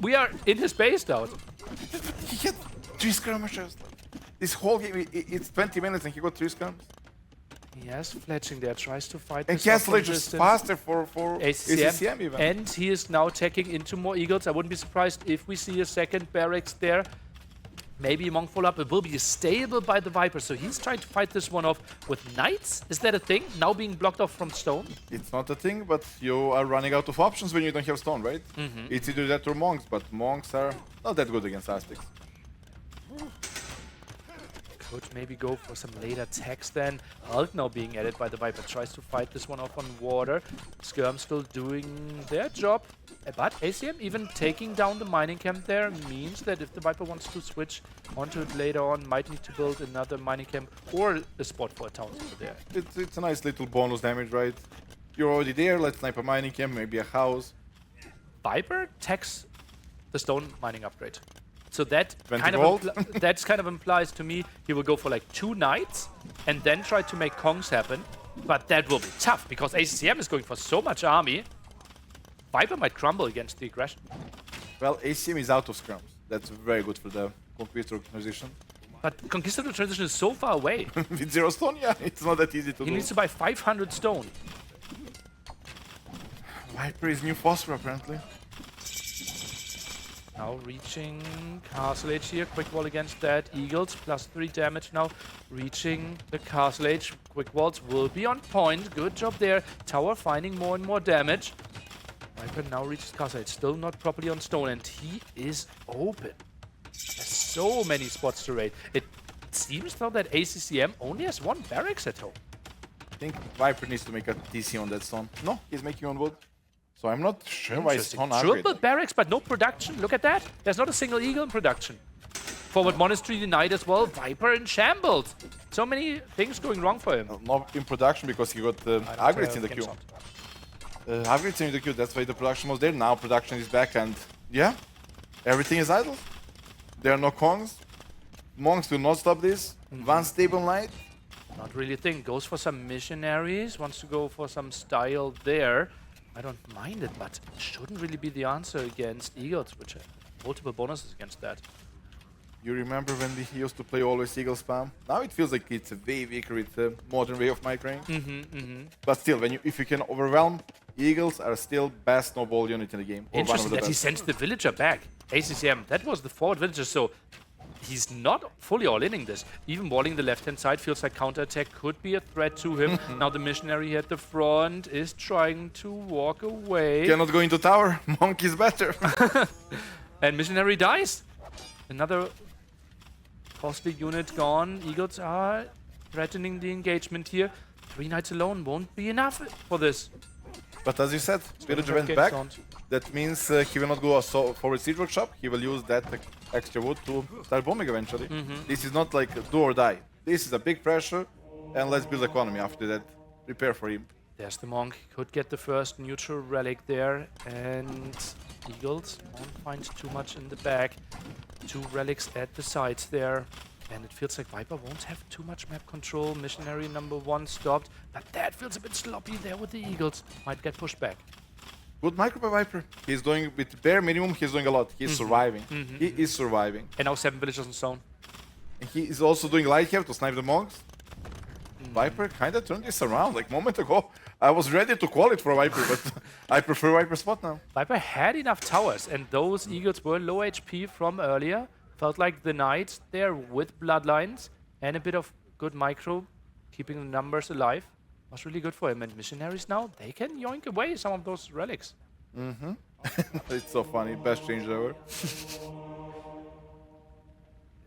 we are in his base now. He had 3 skirmishers. This whole game, it's 20 minutes and he got 3 skirmishers. Yes, Fletching there tries to fight. And Castle Age is faster for ACCM even. And he is now taking into more eagles. I wouldn't be surprised if we see a second barracks there. Maybe Monk follow-up. It will be stable by the Viper. So he's trying to fight this one off with knights. Is that a thing? Now being blocked off from stone? It's not a thing, but you are running out of options when you don't have stone, right? It's either that or monks, but monks are not that good against Aztecs. Could maybe go for some late attacks then. Alt now being added by the Viper. Tries to fight this one off on water. Skirm still doing their job. But ACM even taking down the mining camp there means that if the Viper wants to switch onto it later on, might need to build another mining camp or a spot for a town center there. It's a nice little bonus damage, right? You're already there, let's snipe a mining camp, maybe a house. Viper takes the stone mining upgrade. So that 20 kind gold. of that's kind of implies to me he will go for like 2 knights and then try to make Kongs happen. But that will be tough because ACM is going for so much army. Viper might crumble against the aggression. Well, ACM is out of scrums. That's very good for the Conquistador transition. But Conquistador transition is so far away. With 0 stone, yeah, it's not that easy to do. He needs to buy 500 stone. Viper is new phosphor, apparently. Now reaching Castle Age here. Quick wall against that. Eagles plus 3 damage now. Reaching the Castle Age. Quick walls will be on point. Good job there. Tower finding more and more damage. Viper now reaches Castle Age. Still not properly on stone, and he is open. There's so many spots to raid. It seems though that ACCM only has 1 barracks at home. I think Viper needs to make a TC on that stone. No, he's making on wood. So I'm not sure why it's on upgrade. Triple barracks, but no production. Look at that. There's not a single eagle in production. Forward Monastery denied as well. Viper in shambles. So many things going wrong for him. Not in production because he got upgrades in the queue. Upgrades in the queue, that's why the production was there. Now production is back and yeah, everything is idle. There are no Kongs. Monks will not stop this. One stable knight. Not really a thing. Goes for some missionaries. Wants to go for some style there. I don't mind it, but it shouldn't really be the answer against Eagles, which have multiple bonuses against that. You remember when he used to play always Eagle spam? Now it feels like it's a way weaker, it's a modern way of microing. But still, if you can overwhelm, Eagles are still best snowball unit in the game. Or Interesting one of the that he best. sends the villager back. ACCM, that was the forward villager, so he's not fully all in this. Even walling the left-hand side feels like counterattack could be a threat to him. Now the missionary at the front is trying to walk away. Cannot go into tower. Monk is better. And missionary dies. Another costly unit gone. Eagles are threatening the engagement here. 3 knights alone won't be enough for this. But as you said, villager went back. That means he will not go forward siege workshop. He will use that extra wood to start bombing eventually. This is not like do or die. This is a big pressure, and let's build economy after that. Prepare for him. There's the monk. Could get the first neutral relic there, and Eagles won't find too much in the back. 2 relics at the sides there. And it feels like Viper won't have too much map control. Missionary number 1 stopped, but that feels a bit sloppy there with the Eagles. Might get pushed back. Good micro by Viper. He's doing with bare minimum. He's doing a lot. He's surviving. He is surviving. And now 7 villagers on zone. And he is also doing light here to snipe the monks. Viper kind of turned this around. Like moment ago, I was ready to call it for Viper, but I prefer Viper spot now. Viper had enough towers, and those Eagles were low HP from earlier. Felt like the knights there with bloodlines and a bit of good micro, keeping the numbers alive. Was really good for him. And missionaries now, they can yoink away some of those relics. It's so funny. Best change ever.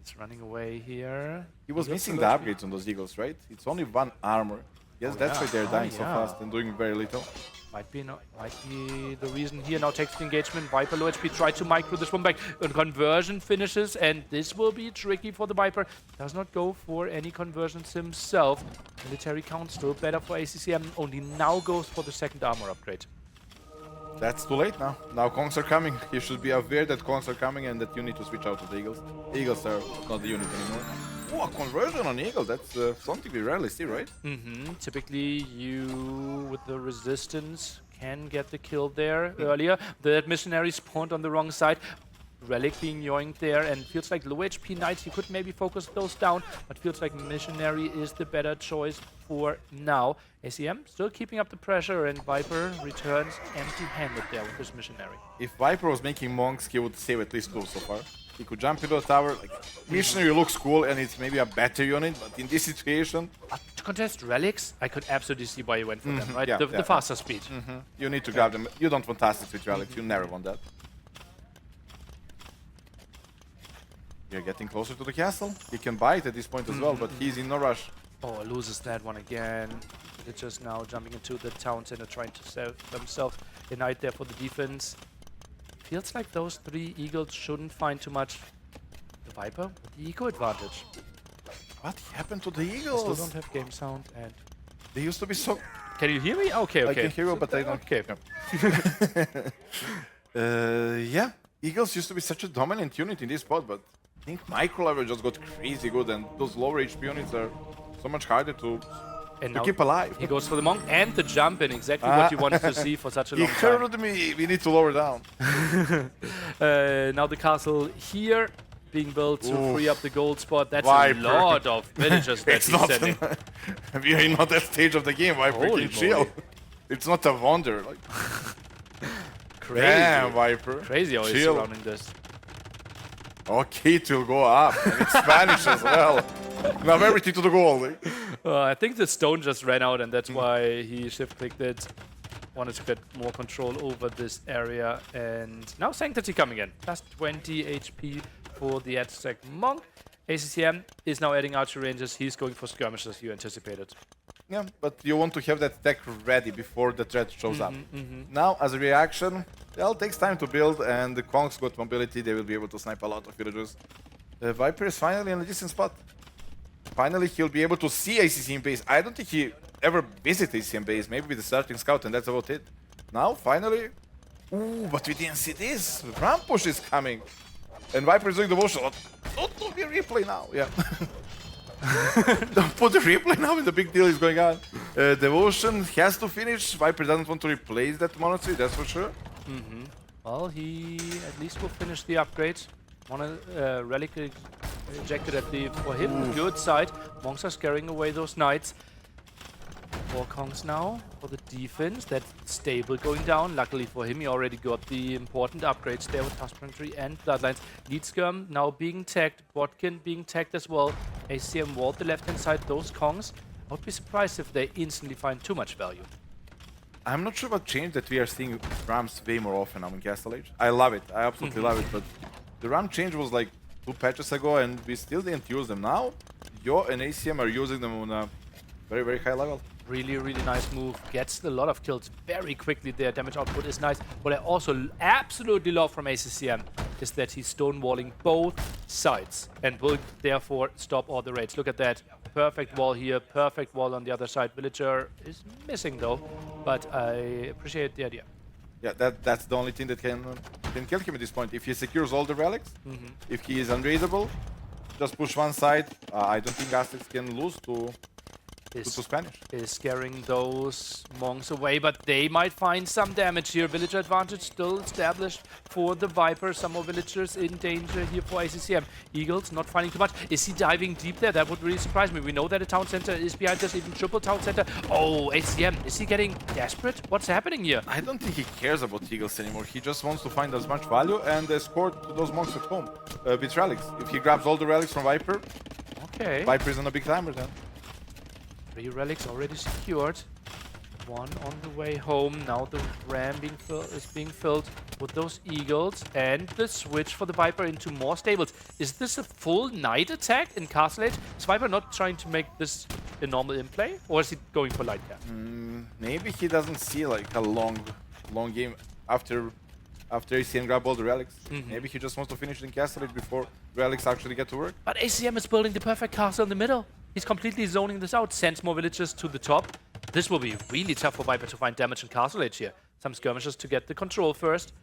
It's running away here. He was missing the upgrades on those Eagles, right? It's only 1 armor. Yes, that's why they're dying so fast and doing very little. Might be the reason here. Now takes the engagement. Viper low HP, tried to micro this one back. And conversion finishes, and this will be tricky for the Viper. Does not go for any conversions himself. Military count still better for ACCM. Only now goes for the 2nd armor upgrade. That's too late now. Now Kongs are coming. You should be aware that Kongs are coming and that you need to switch out to the Eagles. Eagles are not the unit anymore. Oh, a conversion on Eagle. That's something we rarely see, right? Typically, you, with the resistance, can get the kill there earlier. The missionary spawned on the wrong side. Relic being yoinked there, and feels like low HP knights, you could maybe focus those down, but feels like missionary is the better choice for now. ACM still keeping up the pressure, and Viper returns empty-handed there with his missionary. If Viper was making monks, he would save at least 2 so far. He could jump into the tower. Like, missionary looks cool, and it's maybe a better unit, but in this situation... To contest relics, I could absolutely see why you went for them, right? Yeah, the faster speed. You need to grab them. You don't want Tastic with relics. You never want that. You're getting closer to the castle. He can buy it at this point as well, but he's in no rush. Oh, loses that one again. They're just now jumping into the town center, trying to save themselves a knight there for the defense. Feels like those 3 Eagles shouldn't find too much. The Viper with the eco advantage. What happened to the I Eagles? still don't have game sound, and They used to be so... can you hear me? Okay, okay. I can hear you, but I don't... Okay. Yeah, Eagles used to be such a dominant unit in this spot, but I think micro level just got crazy good, and those lower HP units are so much harder to keep alive. He goes for the monk and the jump in, exactly what you wanted to see for such a long He time. heard me. We need to lower down. Now the castle here being built to free up the gold spot. That's Viper. a lot of villagers that he's sending. We are not that stage of the game. Viper Holy can chill. moly. It's not a wonder. Like, Crazy. damn, Viper. Crazy how he's Chill. surrounding this. Okay, it will go up. And it's Spanish as well. Now everything to the goal. Like. I think the stone just ran out, and that's why he shift-clicked it. Wanted to get more control over this area. And now Sanctity coming in. Plus 20 HP for the Aztec Monk. ACCM is now adding archer ranges. He's going for skirmishes, you anticipated. Yeah, but you want to have that tech ready before the threat shows up. Now, as a reaction, well, it takes time to build, and the Kongs got mobility. They will be able to snipe a lot of villagers. The Viper is finally in a decent spot. Finally, he'll be able to see ACCM base. I don't think he ever visited ACCM base, maybe with the starting scout, and that's about it. Now, finally... Ooh, but we didn't see this. Ramp push is coming. And Viper is doing the motion. Don't do the replay now. Yeah. Don't put the replay now when the big deal is going on. Devotion has to finish. Viper doesn't want to replace that monastery, that's for sure. Well, he at least will finish the upgrade. Relic ejected at the, for him, good side. Monks are scaring away those knights. 4 Kongs now for the defense. That stable going down. Luckily for him, he already got the important upgrades there with Husbandry and Bloodlines. Lead Skirm now being tagged. Botkin being tagged as well. ACM walled the left-hand side. Those Kongs, I would be surprised if they instantly find too much value. I'm not sure what changed that we are seeing Rams way more often now in Castle Age. I love it. I absolutely love it. But the Ram change was like 2 patches ago, and we still didn't use them. Now, Yo and ACM are using them on a very, very high level. Really, really nice move. Gets a lot of kills very quickly there. Damage output is nice. What I also absolutely love from ACCM is that he's stonewalling both sides and will therefore stop all the raids. Look at that. Perfect wall here. Perfect wall on the other side. Villager is missing though, but I appreciate the idea. Yeah, that's the only thing that can kill him at this point. If he secures all the relics, if he is unraidable, just push one side. I don't think Aztecs can lose to Spanish. Is scaring those monks away, but they might find some damage here. Villager advantage still established for the Viper. Some more villagers in danger here for ACCM. Eagles not finding too much. Is he diving deep there? That would really surprise me. We know that a town center is behind us, even triple town center. Oh, ACCM, is he getting desperate? What's happening here? I don't think he cares about Eagles anymore. He just wants to find as much value and escort those monks at home with relics. If he grabs all the relics from Viper, okay. Viper is on a big timer then. 3 relics already secured. 1 on the way home. Now the ram is being filled with those eagles. And the switch for the Viper into more stables. Is this a full night attack in Castle Age? Is Viper not trying to make this a normal in play? Or is he going for light cap? Maybe he doesn't see like a long game after ACM grab all the relics. Maybe he just wants to finish in Castle Age before relics actually get to work. But ACM is building the perfect castle in the middle. He's completely zoning this out, sends more villagers to the top. This will be really tough for Viper to find damage in Castle Age here. Some skirmishes to get the control first.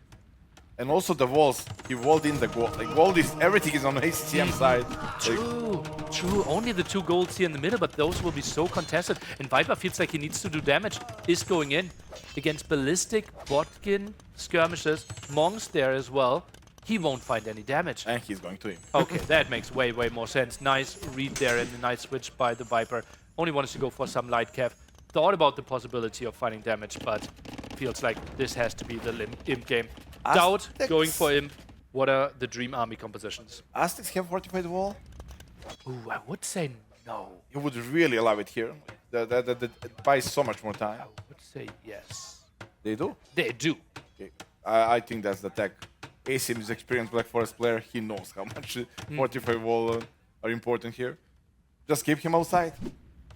And also the walls. He walled in the wall. Like, walled is, everything is on the ACM side. True, true. Only the 2 golds here in the middle, but those will be so contested. And Viper feels like he needs to do damage. Is going in against Ballistic, Botkin, skirmishes, Monks there as well. He won't find any damage. And he's going to him. Okay, that makes way, way more sense. Nice read there and a nice switch by the Viper. Only wanted to go for some light cap. Thought about the possibility of finding damage, but feels like this has to be the imp game. Doubt going for imp. What are the dream army compositions? Aztecs have fortified wall? Ooh, I would say no. You would really love it here. That buys so much more time. I would say yes. They do? They do. Okay. I think that's the tech. ACM is experienced Black Forest player. He knows how much fortified wall are important here. Just keep him outside.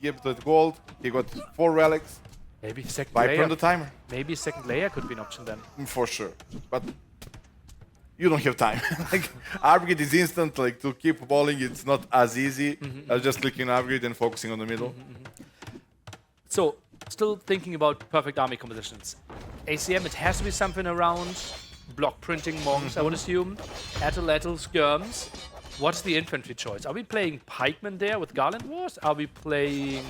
Give the gold. He got 4 relics. Maybe second Viper layer. on the timer. Maybe second layer could be an option then. For sure. But you don't have time. Like, upgrade is instant. Like, to keep balling, it's not as easy as just clicking upgrade and focusing on the middle. So, still thinking about perfect army compositions. ACM, it has to be something around block printing monks, I would assume. Atlatl skirms. What's the infantry choice? Are we playing pikemen there with Garland Wars? Are we playing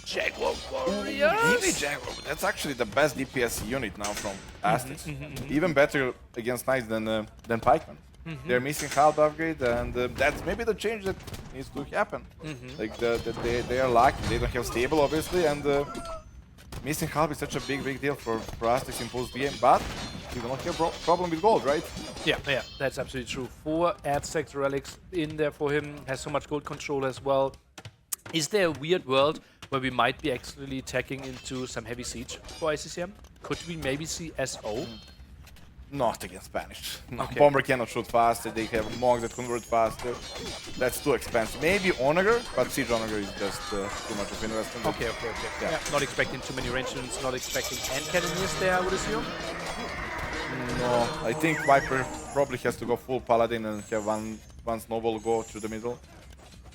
Jaguar Warriors? Maybe Jaguar. That's actually the best DPS unit now from Aztecs. Even better against knights than pikemen. They're missing half upgrade, and that's maybe the change that needs to happen. Like they are lacking. They don't have stable, obviously, and missing half is such a big deal for Aztecs in post game. But you don't have a problem with gold, right? Yeah, that's absolutely true. 4 Aztecs relics in there for him. Has so much gold control as well. Is there a weird world where we might be actually attacking into some heavy siege for ICCM? Could we maybe see SO? Not against Spanish. No, Okay. Bomber cannot shoot faster. They have monks that convert faster. That's too expensive. Maybe Onager, but Siege Onager is just too much of investment. Okay. Yeah. Not expecting too many range units, not expecting end cannoneers there, I would assume. No, I think Viper probably has to go full Paladin and have one snowball go through the middle.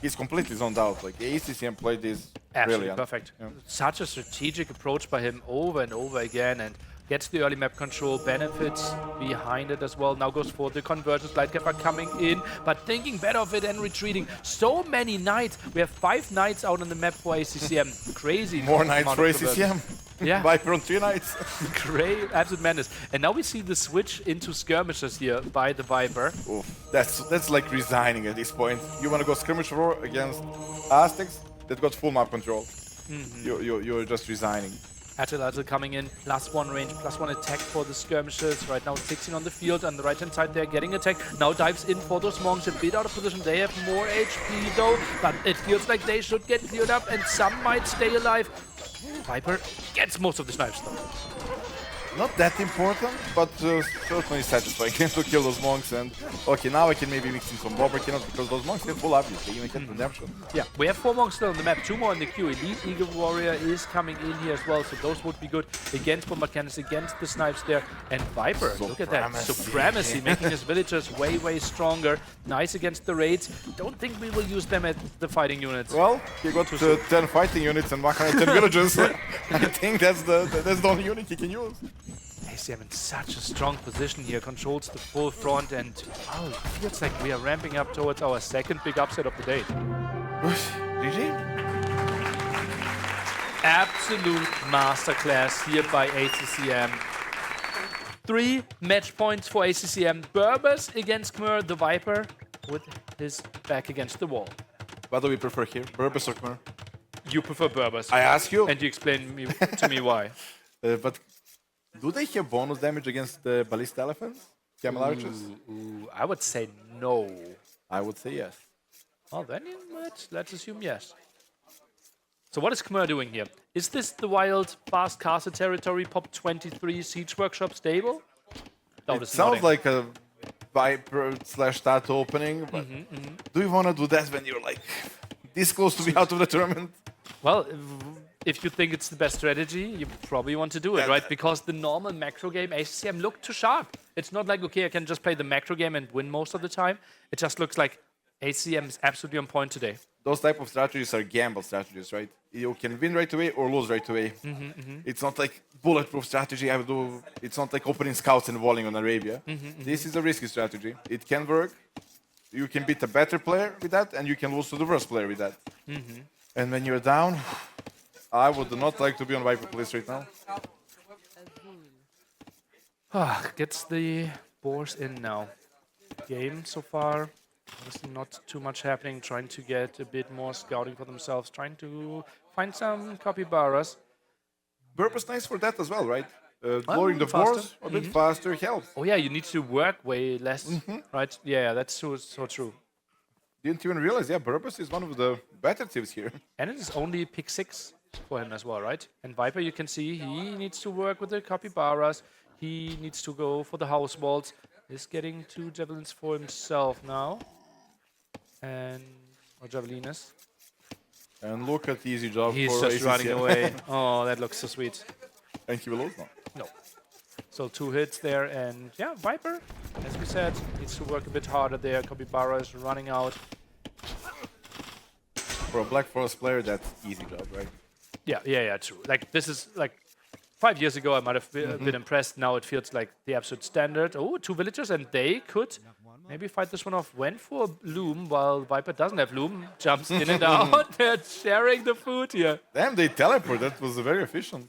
He's completely zoned out. Like ACCM played this Absolutely brilliant. perfect. Yeah. Such a strategic approach by him over and over again, and gets the early map control, benefits behind it as well. Now goes for the conversions. Lightcap coming in, but thinking better of it and retreating. So many knights. We have 5 knights out on the map for ACCM. Crazy. More knights amount for of conversions. ACCM. Yeah. Viper on 3 knights. Great, absolute madness. And now we see the switch into skirmishes here by the Viper. Oof, that's like resigning at this point. You want to go skirmish war against Aztecs that got full map control. You're just resigning. Attilatel coming in, +1 range, +1 attack for the skirmishes. Right now 16 on the field, on the right-hand side they're getting attacked. Now dives in for those monks, a bit out of position. They have more HP though, but it feels like they should get cleared up and some might stay alive. Viper gets most of the snipes though. Not that important, but certainly satisfying to kill those monks. And okay, now I can maybe mix in some Bomber cannons because those monks get full upgrade. They even get redemption. Yeah, we have 4 monks still on the map, 2 more in the queue. Elite Eagle Warrior is coming in here as well, so those would be good against Bomber cannons, against the snipes there. And Viper, look at that, supremacy, making his villagers way stronger. Nice against the raids. Don't think we will use them at the fighting units. Well, he got 10 fighting units and 110 villagers. I think that's the only unit he can use. ACM in such a strong position here, controls the full front, and wow, it feels like we are ramping up towards our second big upset of the day. GG. Absolute masterclass here by ACCM. 3 match points for ACCM. Berbers against Khmer, the Viper, with his back against the wall. What do we prefer here? Berbers or Khmer? You prefer Berbers. I ask you. And you explain to me why. But do they have bonus damage against the ballista elephants? Camel archers? I would say no. I would say yes. Well, then let's assume yes. So what is Khmer doing here? Is this the wild, fast castle territory, pop 23 siege workshop stable? No, It sounds like a Viper / stat opening, but do you want to do that when you're like this close to be out of the tournament? Well, if you think it's the best strategy, you probably want to do it, right? Because the normal macro game, ACCM looked too sharp. It's not like, okay, I can just play the macro game and win most of the time. It just looks like ACCM is absolutely on point today. Those type of strategies are gamble strategies, right? You can win right away or lose right away. It's not like bulletproof strategy. It's not like opening scouts and walling on Arabia. This is a risky strategy. It can work. You can beat a better player with that, and you can lose to the worst player with that. And when you're down, I would not like to be on Viper place right now. Gets the boars in now. Game so far, there's not too much happening. Trying to get a bit more scouting for themselves. Trying to find some capybaras. Purpose nice for that as well, right? Lowering the boars a bit faster helps. Oh yeah, you need to work way less, right? Yeah, that's so true. Didn't even realize, yeah, Purpose is one of the better tips here. And it is only pick 6 for him as well, right? And Viper, you can see he needs to work with the capybaras. He needs to go for the house walls. He's getting 2 javelins for himself now. And or javelinas. And look at the easy job He's for just ACCM. running away. Oh, that looks so sweet. And he will lose now. No. So 2 hits there, and yeah, Viper, as we said, needs to work a bit harder there. Capybara is running out. For a Black Forest player, that's easy job, right? Yeah, true. Like, this is like 5 years ago, I might have been impressed. Now it feels like the absolute standard. Oh, 2 villagers, and they could maybe fight this one off. Went for Loom, while Viper doesn't have Loom. Jumps in and out. They're sharing the food here. Damn, they teleport. That was very efficient.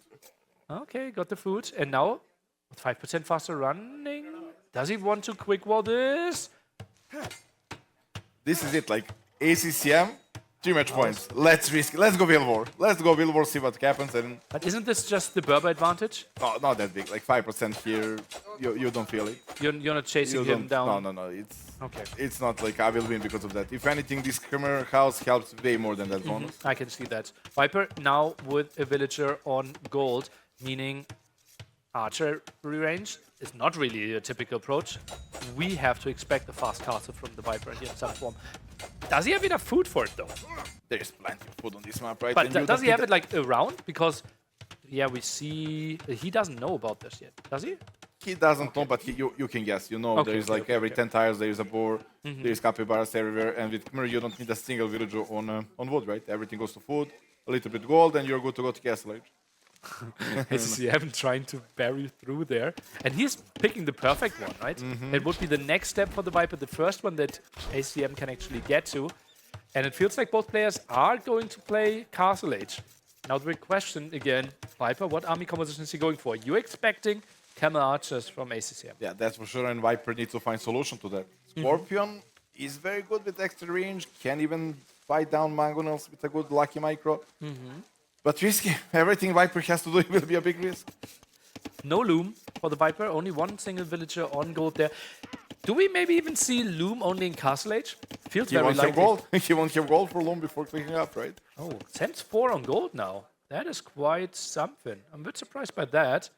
Okay, got the food. And now, with 5% faster running, does he want to quick wall this? This is it, like ACCM, 3 match points. Let's risk it. Let's go Will War. Let's go Will War, see what happens. And But isn't this just the Berber advantage? no, not that big. Like 5% here, you don't feel it. You're not chasing You him don't. down? No. Okay. It's not like I will win because of that. If anything, this Khmer house helps way more than that bonus. I can see that. Viper now with a villager on gold, meaning archery range is not really a typical approach. We have to expect a fast castle from the Viper here in some form. Does he have enough food for it, though? There's plenty of food on this map, right? But And you does don't he have need it, like, around? Because, yeah, we see... He doesn't know about this yet, does he? He doesn't know, but you can guess. You know, Okay, there's okay, like okay, every okay. 10 tires, there's a boar, there's capybaras everywhere, and with Khmer, you don't need a single villager on wood, right? Everything goes to food, a little bit gold, and you're good to go to Castle Age. ACCM trying to bury through there. And he's picking the perfect one, right? It would be the next step for the Viper, the first one that ACCM can actually get to. And it feels like both players are going to play Castle Age. Now the big question again, Viper, what army composition is he going for? You're expecting Camel Archers from ACCM. Yeah, that's for sure, and Viper needs to find solution to that. Scorpion is very good with extra range, can even fight down Mangonels with a good lucky micro. But risky. Everything Viper has to do will be a big risk. No Loom for the Viper, only one single villager on gold there. Do we maybe even see Loom only in Castle Age? Feels He very won't have likely. gold. He won't have gold for long before clicking up, right? Oh, sends 4 on gold now. That is quite something. I'm a bit surprised by that.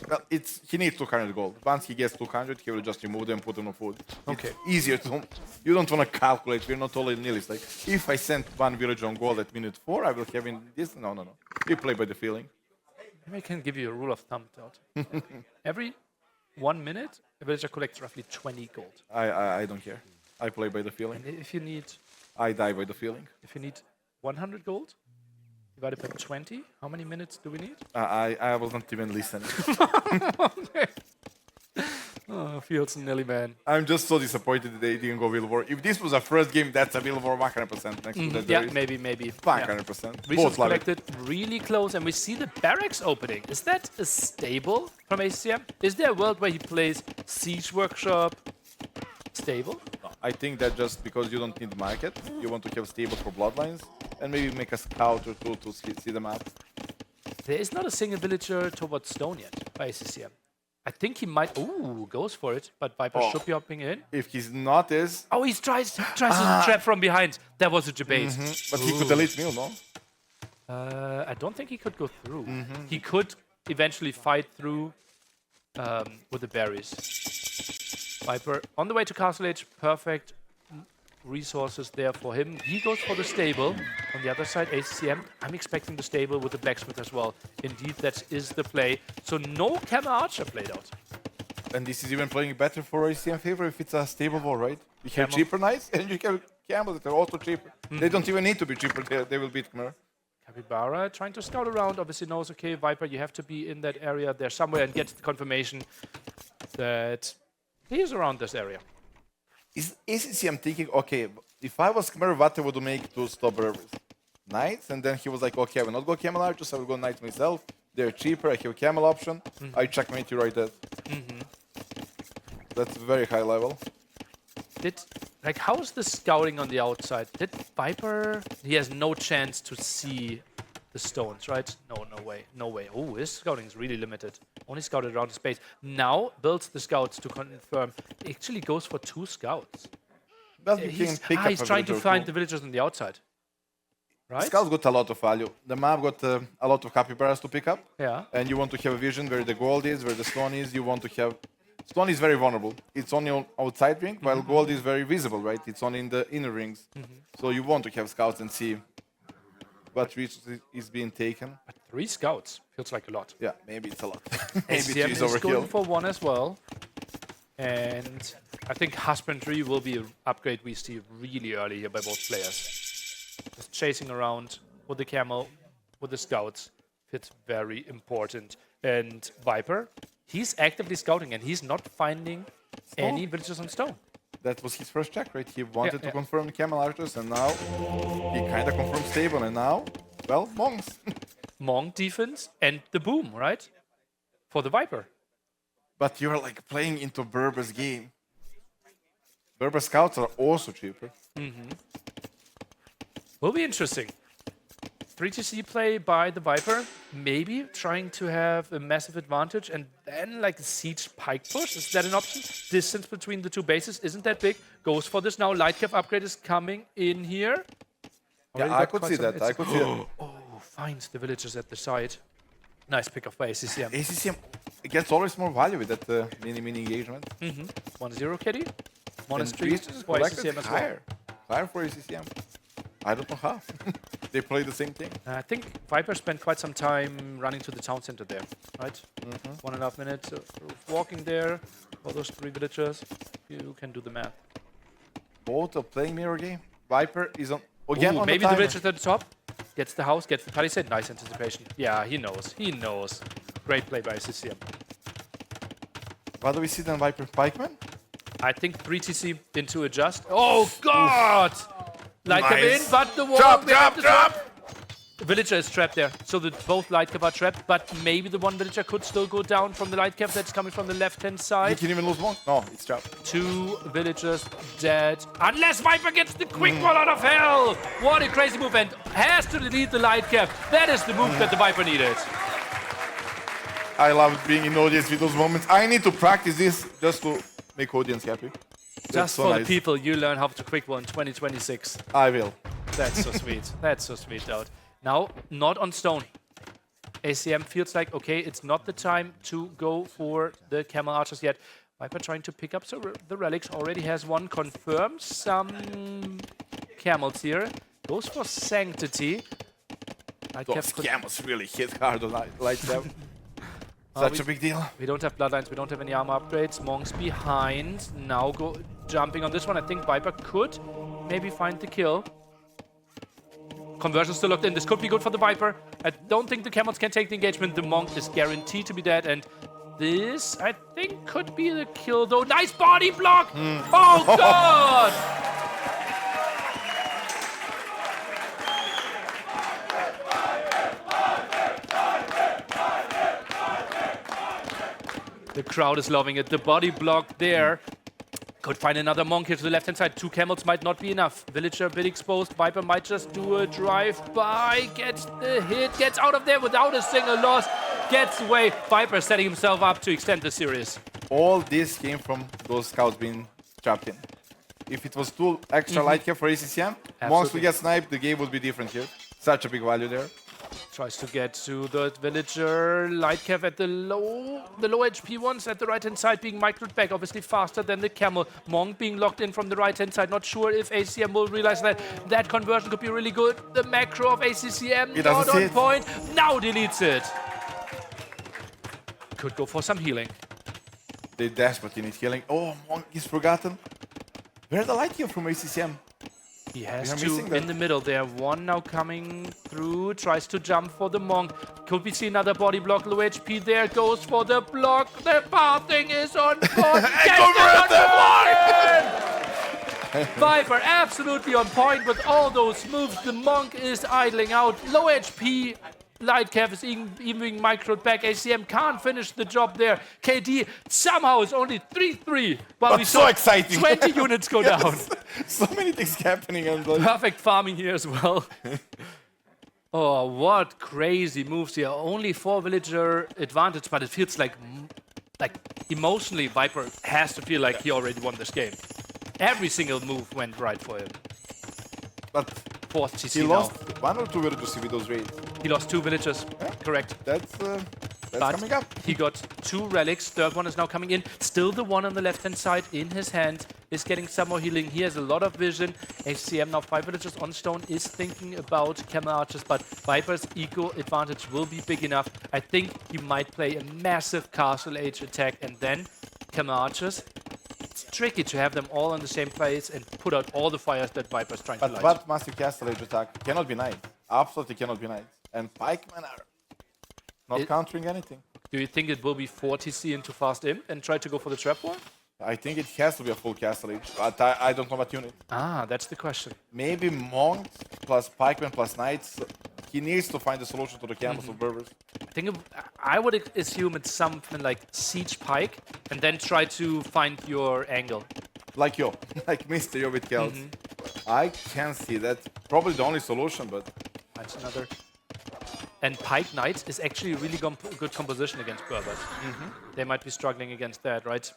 Well, he needs 200 gold. Once he gets 200, he will just remove them and put them on food. Okay. It's easier to... You don't want to calculate. We're not all in nihilists. Like, if I send one villager on gold at minute 4, I will have in this... No. We play by the feeling. Maybe I can give you a rule of thumb, Todd. Every 1 minute, a villager collects roughly 20 gold. I don't care. I play by the feeling. And if you need I die by the feeling. 100 gold divided by 20, how many minutes do we need? I wasn't even listening. Oh, feels nilly, man. I'm just so disappointed that they didn't go Will War. If this was a first game, that's a Will War 100% next to that. Yeah, there is maybe. 100%. Resource Both love it. collected really close, and we see the barracks opening. Is that a stable from ACM? Is there a world where he plays Siege Workshop stable? I think that just because you don't need market, you want to have stable for bloodlines, and maybe make a scout or two to see the map. There is not a single villager towards stone yet by ACCM. I think he might... Ooh, goes for it, but Viper should be hopping in. If he's not is, Oh, he tries to trap from behind. That was a debate. but he could elite mill, no? I don't think he could go through. He could eventually fight through with the berries. Viper on the way to Castle Age, perfect resources there for him. He goes for the stable. On the other side, ACCM, I'm expecting the stable with the blacksmith as well. Indeed, that is the play. So no Camel Archer played out. And this is even playing better for ACM favor if it's a stable wall, right? You have Camel. cheaper knights, and you have camels that are also cheaper. They don't even need to be cheaper, they will beat Khmer. Capybara trying to scout around, obviously knows, okay, Viper, you have to be in that area there somewhere and get the confirmation that he is around this area. Is ACCM thinking, okay, if I was Khmer, what I would make to stop Berbers? Knights, and then he was like, okay, I will not go Camel Archers, I will go Knights myself. They're cheaper, I have Camel option. I checkmate you right there. That's very high level. How's the scouting on the outside? Did Viper... He has no chance to see the stones, right? No way. Oh, his scouting is really limited. Only scouted around the space. Now builds the scouts to confirm. Actually goes for 2 scouts. Well, you can pick up He's a trying to villager find too. the villagers on the outside. Right? Scouts got a lot of value. The map got a lot of capybaras to pick up. Yeah. And you want to have a vision where the gold is, where the stone is. You want to have... Stone is very vulnerable. It's only on outside ring, while gold is very visible, right? It's only in the inner rings. So you want to have scouts and see what resources is being taken. But 3 scouts feels like a lot. Yeah, maybe it's a lot. Maybe SCM 3 is is going overkill. for 1 as well. And I think Husbandry will be an upgrade we see really early here by both players. Just chasing around with the camel, with the scouts. It's very important. And Viper, he's actively scouting and he's not finding any villagers on stone. That was his first check, right? He wanted to yeah. confirm Camel Archers, and now he kind of confirmed stable, and now, well, Monks. Monk defense and the boom, right? For the Viper. But you're like playing into Berber's game. Berber scouts are also cheaper. Will be interesting. 3TC play by the Viper, maybe trying to have a massive advantage and then like a siege pike push. Is that an option? Distance between the 2 bases isn't that big. Goes for this now. Lightcap upgrade is coming in here. Yeah, Already I got could quite see some that. hits. I could see that. Oh, finds the villagers at the side. Nice pick off by ACCM. ACCM gets always more value with that mini engagement. 1-0 Kitty. 1 And is 3 Beast is for collected ACCM as well. higher. Higher for ACCM. I don't know how. They play the same thing. I think Viper spent quite some time running to the town center there, right? 1.5 minutes of walking there for those 3 villagers. You can do the math. Both are playing mirror game. Viper is on again Ooh, on maybe the the timer. villagers at the top. Gets the house, gets the palisade. Nice anticipation. Yeah, he knows. He knows. Great play by CCM. What do we see then, Viper? Pikeman? I think 3TC into adjust. Oh, God! Light cap in, Nice. but the wall. Drop! The villager is trapped there. So both light cap are trapped, but maybe the one villager could still go down from the light cap that's coming from the left-hand He side. can even lose one. No, it's trapped. 2 villagers dead. Unless Viper gets the quick wall out of hell! What a crazy move, and has to delete the light cap. That is the move that the Viper needed. I love being in audience with those moments. I need to practice this just to make audience happy. That's Just so for nice. the people, you learn how to quick wall in 2026. I will. That's so sweet. That's so sweet, Dowd. Now, not on stone. ACM feels like, okay, it's not the time to go for the camel archers yet. Viper trying to pick up the relics. Already has one confirmed. Some camels here. Goes for sanctity. Those camels really hit hard on light cap. Such a big deal. We don't have bloodlines. We don't have any armor upgrades. Monks behind. Now jumping on this one. I think Viper could maybe find the kill. Conversion still locked in. This could be good for the Viper. I don't think the camels can take the engagement. The Monk is guaranteed to be dead. And this, I think, could be the kill, though. Nice body block! Oh, God! The crowd is loving it. The body block there. Could find another monk here to the left-hand side. 2 camels might not be enough. Villager a bit exposed. Viper might just do a drive-by. Gets the hit. Gets out of there without a single loss. Gets away. Viper setting himself up to extend the series. All this came from those scouts being trapped in. If it was 2 extra light cap for ACCM, once Absolutely. we get sniped, the game would be different here. Such a big value there. Tries to get to the villager. Light cap at the low HP ones at the right-hand side being microed back. Obviously faster than the camel. Monk being locked in from the right-hand side. Not sure if ACM will realize that. That conversion could be really good. The macro of ACCM He not doesn't see on it. point. Now deletes it. Could go for some healing. They desperately need healing. Oh, Monk is forgotten. Where's the light cap from ACCM? He has We are 2 missing that. in the middle there. 1 now coming through. Tries to jump for the Monk. Could we see another body block? Low HP there. Goes for the block. The pathing is on point. Gets the conversion! Viper absolutely on point with all those moves. The Monk is idling out. Low HP. Light cap is even being microed back. ACM can't finish the job there. KD somehow is only 3-3. But we But so saw exciting. 20 units go down. So many things happening. And like, Perfect farming here as well. Oh, what crazy moves here. Only 4 villager advantage, but it feels like emotionally Viper has to feel like he already won this game. Every single move went right for him. but 4th TC he now. lost 1 or 2 villagers with those raids. He lost 2 villagers. Correct. That's But coming up. he got 2 relics. 3rd one is now coming in. Still the one on the left-hand side in his hand is getting some more healing. He has a lot of vision. HCM now 5 villagers on stone is thinking about camel archers, but Viper's eco advantage will be big enough. I think he might play a massive castle age attack and then camel archers. It's tricky to have them all in the same place and put out all the fires that Viper's trying to But light. what massive castle age attack cannot be knight. Absolutely cannot be knight. And pikemen are not countering anything. Do you think it will be 4 TC into fast imp and try to go for the trap wall? I think it has to be a full castle age, but I don't know what unit. Ah, that's the question. Maybe monks plus pikemen plus knights. He needs to find a solution to the camels or berbers. I would assume it's something like siege pike and then try to find your angle. Like yo, like Mr. Yo with Kelts. I can see that. Probably the only solution, but That's another. And pike knights is actually a really good composition against berbers. They might be struggling against that, right?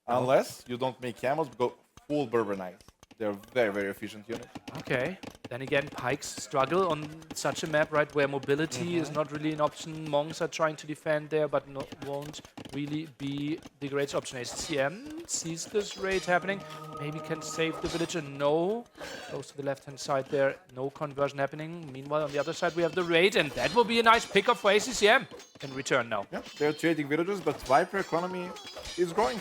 unless you don't make camels, go full berber knights. They're very, very efficient unit. Okay. Then again, Pikes struggle on such a map, right, where mobility is not really an option. Monks are trying to defend there, but won't really be the greatest option. ACCM sees this raid happening. Maybe can save the villager. No. Goes to the left-hand side there. No conversion happening. Meanwhile, on the other side, we have the raid, and that will be a nice pickup for ACCM in return now. Yeah, they're trading villagers, but Viper economy is growing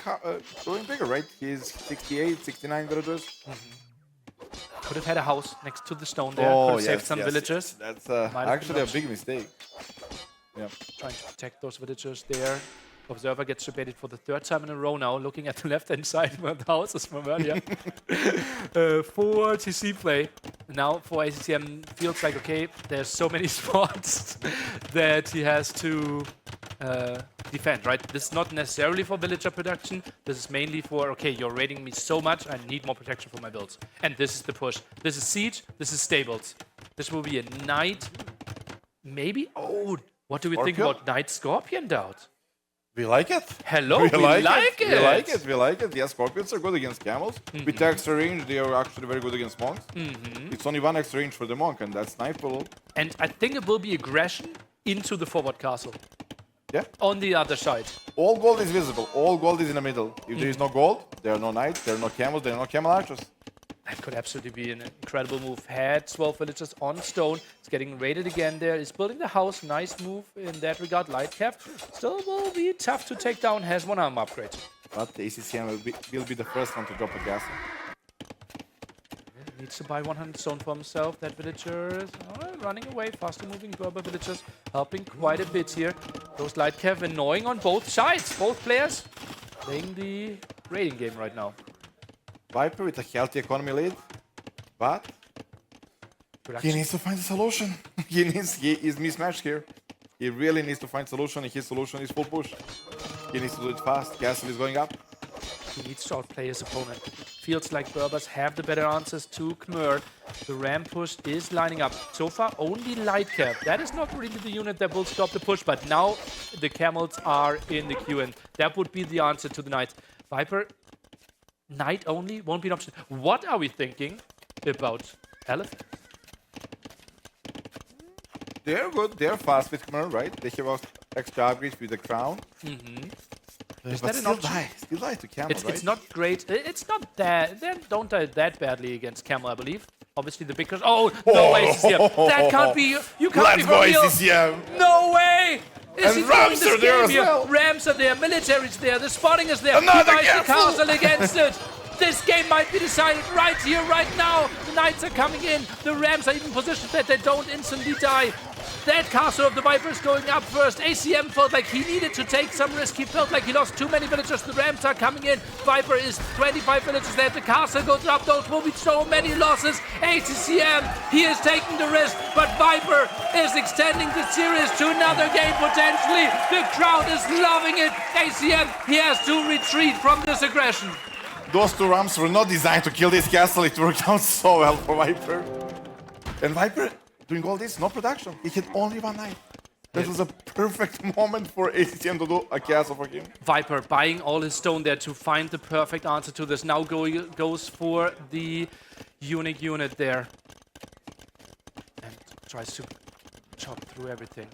bigger, right? He's 68, 69 villagers. Could have had a house next to the stone there. Could have saved some villagers. That's actually a big mistake. Yeah. Trying to protect those villagers there. Observer gets debated for the third time in a row now, looking at the left-hand side where the houses from earlier. For TC play. Now for ACCM, feels like, okay, there's so many spots that he has to defend, right? This is not necessarily for villager production. This is mainly for, okay, you're raiding me so much, I need more protection for my builds. And this is the push. This is siege, this is stables. This will be a knight, maybe? Oh, what do we think about Knight Scorpion Doubt? We like it. Hello, we like it. We like it, we like it. Yeah, Scorpions are good against camels. With the extra range, they are actually very good against monks. It's only one extra range for the monk, and that's snipeable. And I think it will be aggression into the forward castle. Yeah. On the other side. All gold is visible. All gold is in the middle. If there is no gold, there are no knights, there are no camels, there are no camel archers. That could absolutely be an incredible move. Had 12 villagers on stone. It's getting raided again there. He's building the house. Nice move in that regard. Lightcap still will be tough to take down. Has one arm upgrade. But the ACCM will be the first one to drop a castle. Needs to buy 100 stone for himself. That villager is running away. Faster moving Berber villagers helping quite a bit here. Those Lightcap annoying on both sides. Both players playing the raiding game right now. Viper with a healthy economy lead, but he needs to find a solution. He is mismatched here. He really needs to find a solution, and his solution is full push. He needs to do it fast. Castle is going up. He needs to outplay his opponent. Feels like Berbers have the better answers to Khmer. The ram push is lining up. So far, only Lightcap. That is not really the unit that will stop the push, but now the camels are in the queue, and that would be the answer to the knight. Viper, knight only won't be an option. What are we thinking about elephant? They're good. They're fast with Khmer, right? They have extra upgrades with the crown. Is But that an still option? Still die to camel, right? It's not great. It's not that. They don't die that badly against camel, I believe. Obviously, the big crush. Oh, no way, ACCM. That can't be. You can't be for real. Let's go, ACCM. No way. Is he Rams doing are this there game as here? well. Rams are there. Military's there. The spotting is there. Another he buys the castle. castle against it. This game might be decided right here, right now. The knights are coming in. The Rams are even positioned that they don't instantly die. That castle of the Viper is going up first. ACM felt like he needed to take some risk. He felt like he lost too many villagers. The Rams are coming in. Viper is 25 villagers there. The castle goes up. Those will be so many losses. ACCM, he is taking the risk, but Viper is extending the series to another game potentially. The crowd is loving it. ACM, he has to retreat from this aggression. Those two Rams were not designed to kill this castle. It worked out so well for Viper. And Viper, doing all this, no production. He had only one knight. That was a perfect moment for ACCM to do a castle for him. Viper buying all his stone there to find the perfect answer to this. Now goes for the unique unit there. And tries to chop through everything.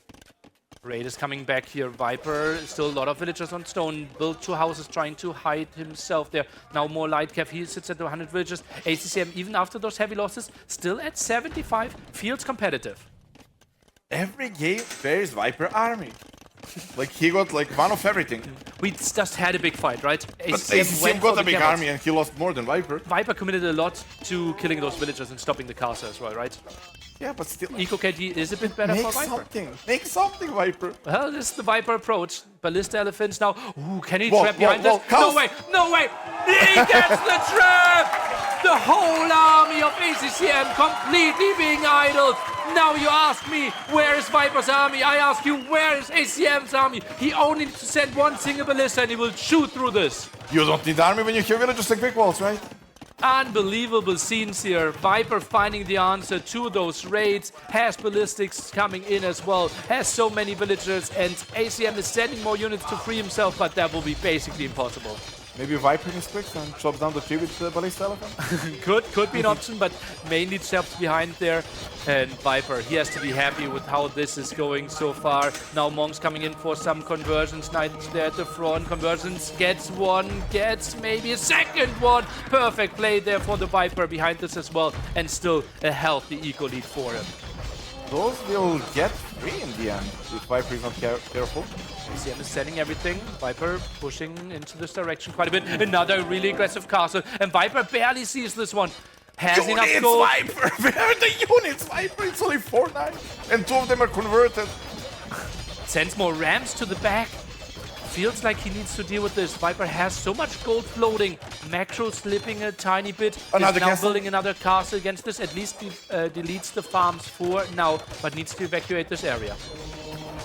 Raid is coming back here. Viper, still a lot of villagers on stone. Built two houses, trying to hide himself there. Now more Lightcap. He sits at 100 villagers. ACCM, even after those heavy losses, still at 75. Feels competitive. Every game, there is Viper army. Like, he got like one of everything. We just had a big fight, right? But ACCM got a big army and he lost more than Viper. Viper committed a lot to killing those villagers and stopping the castle as well, right? Yeah, but still. EcoKG is a bit better for Viper. Make something, Viper. Well, this is the Viper approach. Ballista elephants now. Ooh, can he trap behind us? No way, no way. He gets the trap. The whole army of ACCM completely being idled. Now you ask me, where is Viper's army? I ask you, where is ACM's army? He only needs to send one single ballista and he will shoot through this. You don't need army when you have villagers like quick walls, right? Unbelievable scenes here. Viper finding the answer to those raids. Has ballistics coming in as well. Has so many villagers, and ACM is sending more units to free himself, but that will be basically impossible. Maybe Viper misclicks and chops down the tree with the Ballista Elephant? Could be an option, but mainly Chaps behind there. And Viper, he has to be happy with how this is going so far. Now Monks coming in for some conversions. Knights there at the front. Conversions gets one, gets maybe a second one. Perfect play there for the Viper behind this as well. And still a healthy eco lead for him. Those will get free in the end if Viper is not careful. ACM is setting everything. Viper pushing into this direction quite a bit. Another really aggressive castle. And Viper barely sees this one. Has enough Units, gold. Viper! Where are the units, Viper? It's only 4-9. And 2 of them are converted. Sends more ramps to the back. Feels like he needs to deal with this. Viper has so much gold floating. Macro slipping a tiny bit. Another Is now castle. building another castle against this. At least deletes the farms for now, but needs to evacuate this area.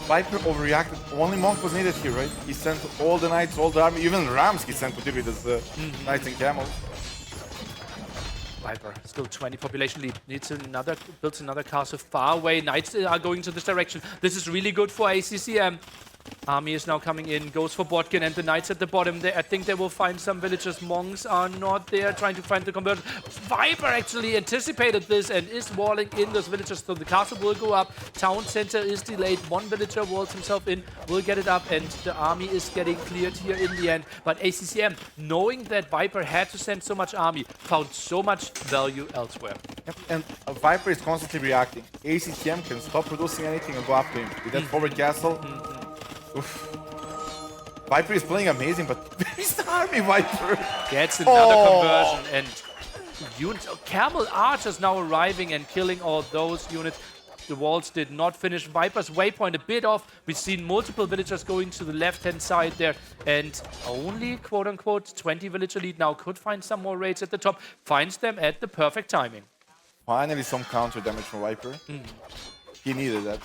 Viper overreacted. Only Monk was needed here, right? He sent all the knights, all the army, even rams he sent to deal with his knights and camels. Viper, still 20 population lead. Builds another castle far away. Knights are going to this direction. This is really good for ACCM. Army is now coming in, goes for Botkin, and the Knights at the bottom. I think they will find some villagers. Monks are not there, trying to find the converter. Viper actually anticipated this and is walling in those villagers, so the castle will go up. Town center is delayed. One villager walls himself in, will get it up, and the army is getting cleared here in the end. But ACCM, knowing that Viper had to send so much army, found so much value elsewhere. Yep. And Viper is constantly reacting. ACCM can stop producing anything and go after him. With that forward castle, oof. Viper is playing amazing, but where is the army, Viper? Gets another conversion, and units, Camel Archers now arriving and killing all those units. The walls did not finish. Viper's waypoint a bit off. We've seen multiple villagers going to the left-hand side there, and only, quote-unquote, 20 villager lead now. Could find some more raids at the top. Finds them at the perfect timing. Finally, some counter damage from Viper. He needed that.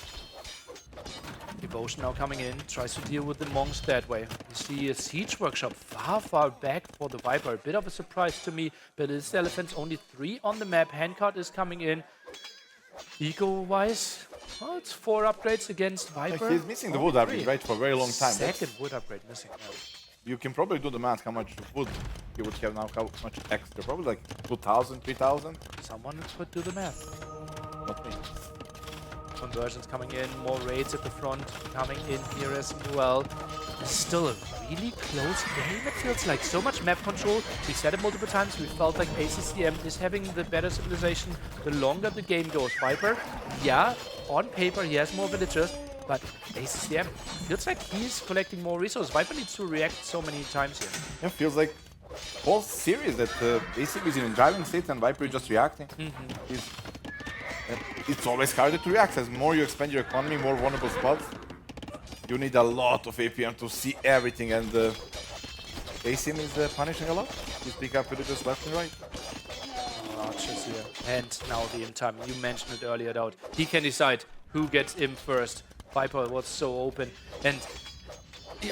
Devotion now coming in, tries to deal with the Monks that way. You see a Siege Workshop far back for the Viper. A bit of a surprise to me, but it's Elephants, only 3 on the map. Handcart is coming in. Eco-wise, well, it's 4 upgrades against Viper. He's missing the wood upgrade, right, for a very long time. Second wood upgrade missing now. You can probably do the math how much wood he would have now, how much extra. Probably like 2,000, 3,000. Someone could do the math. Not me. Conversions coming in, more raids at the front coming in here as well. It's still a really close game, it feels like. So much map control. We said it multiple times. We felt like ACCM is having the better civilization the longer the game goes. Viper, yeah, on paper he has more villagers, but ACCM feels like he's collecting more resources. Viper needs to react so many times here. Yeah, feels like whole series that ACCM is in a driving state and Viper is just reacting. It's always harder to react. As more you expand your economy, more vulnerable spots. You need a lot of APM to see everything, and ACM is punishing a lot. He's picking up villagers left and right. Archers here. And now the in time. You mentioned it earlier, Daud. He can decide who gets him first. Viper was so open. And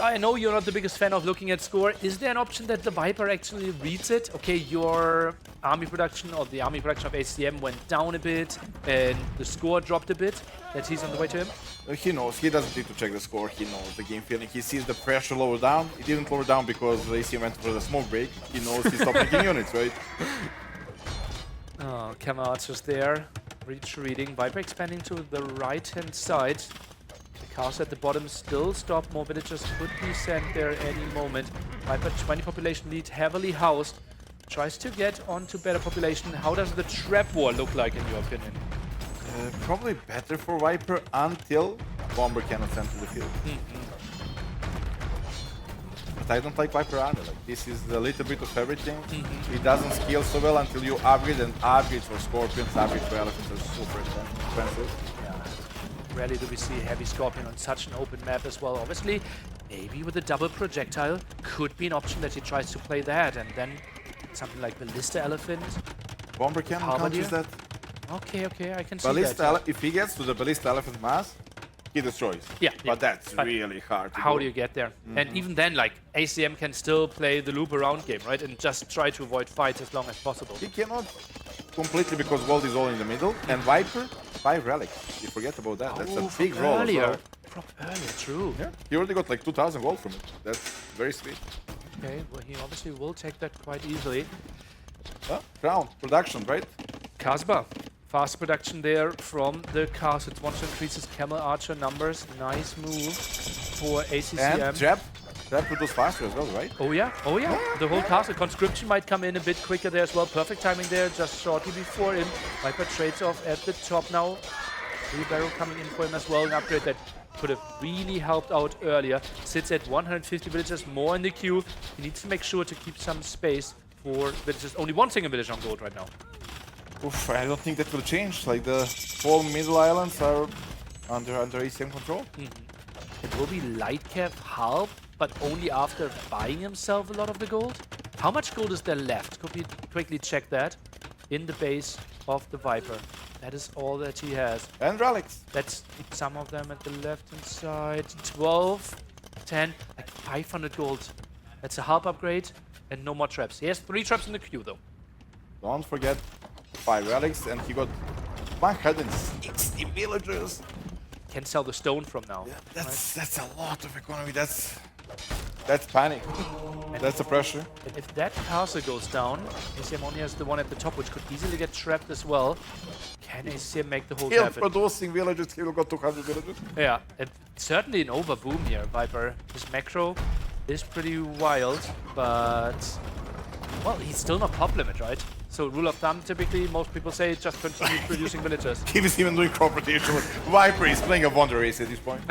I know you're not the biggest fan of looking at score. Is there an option that the Viper actually reads it? Okay, your army production or the army production of ACM went down a bit and the score dropped a bit, that he's on the way to him? He knows. He doesn't need to check the score. He knows the game feeling. He sees the pressure lower down. It didn't lower down because ACM went for the smoke break. He knows he stopped making units, right? Oh, Kamar's just there. Retreating. Viper expanding to the right-hand side. The castle at the bottom still stopped. More villagers could be sent there any moment. Viper 20 population lead, heavily housed. Tries to get onto better population. How does the trap war look like in your opinion? Probably better for Viper until Bomber cannot send to the field. But I don't like Viper army. Like, this is a little bit of everything. It doesn't scale so well until you upgrade, and upgrades for Scorpions, upgrades for Elephants are super expensive. Rarely do we see heavy Scorpion on such an open map as well. Obviously, maybe with a double projectile could be an option that he tries to play that, and then something like Ballista Elephant. Bomber cannon counters that. Okay, I can see Ballista, that. if he gets to the Ballista Elephant mass, he destroys. Yeah. But that's really hard to How do. do you get there? And even then, like, ACM can still play the loop around game, right? And just try to avoid fights as long as possible. He cannot completely because gold is all in the middle. And Viper, 5 relics. You forget about that. That's a big roll as well. From earlier, true. Yeah, he already got like 2,000 gold from it. That's very sweet. Okay, well, he obviously will take that quite easily. Crown, production, right? Kasbah, fast production there from the castle. It wants to increase his Camel Archer numbers. Nice move for ACCM. And Trap. Trap produce faster as well, right? Oh yeah, oh yeah. The whole castle. Conscription might come in a bit quicker there as well. Perfect timing there, just shortly before him. Viper trades off at the top now. Barrel coming in for him as well. An upgrade that could have really helped out earlier. Sits at 150 villagers more in the queue. He needs to make sure to keep some space for villagers. Only one single village on gold right now. Oof, I don't think that will change. Like the whole middle islands are under ACM control. It will be Lightcap half, but only after buying himself a lot of the gold. How much gold is there left? Could we quickly check that? In the base of the Viper. That is all that he has. And relics. That's some of them at the left-hand side. 12, 10, like 500 gold. That's a half upgrade and no more traps. He has 3 traps in the queue though. Don't forget 5 relics, and he got 160 villagers. Can sell the stone from now. Yeah, that's a lot of economy. That's panic. That's the pressure. And if that castle goes down, ACM only has the one at the top, which could easily get trapped as well. Can ACM make the whole Still happen? producing villagers. He will got 200 villagers. Yeah, and certainly an overboom here, Viper. His macro is pretty wild, but well, he's still not pop limit, right? So rule of thumb, typically, most people say just continue producing villagers. He was even doing crop rotation. Viper is playing a wonder race at this point.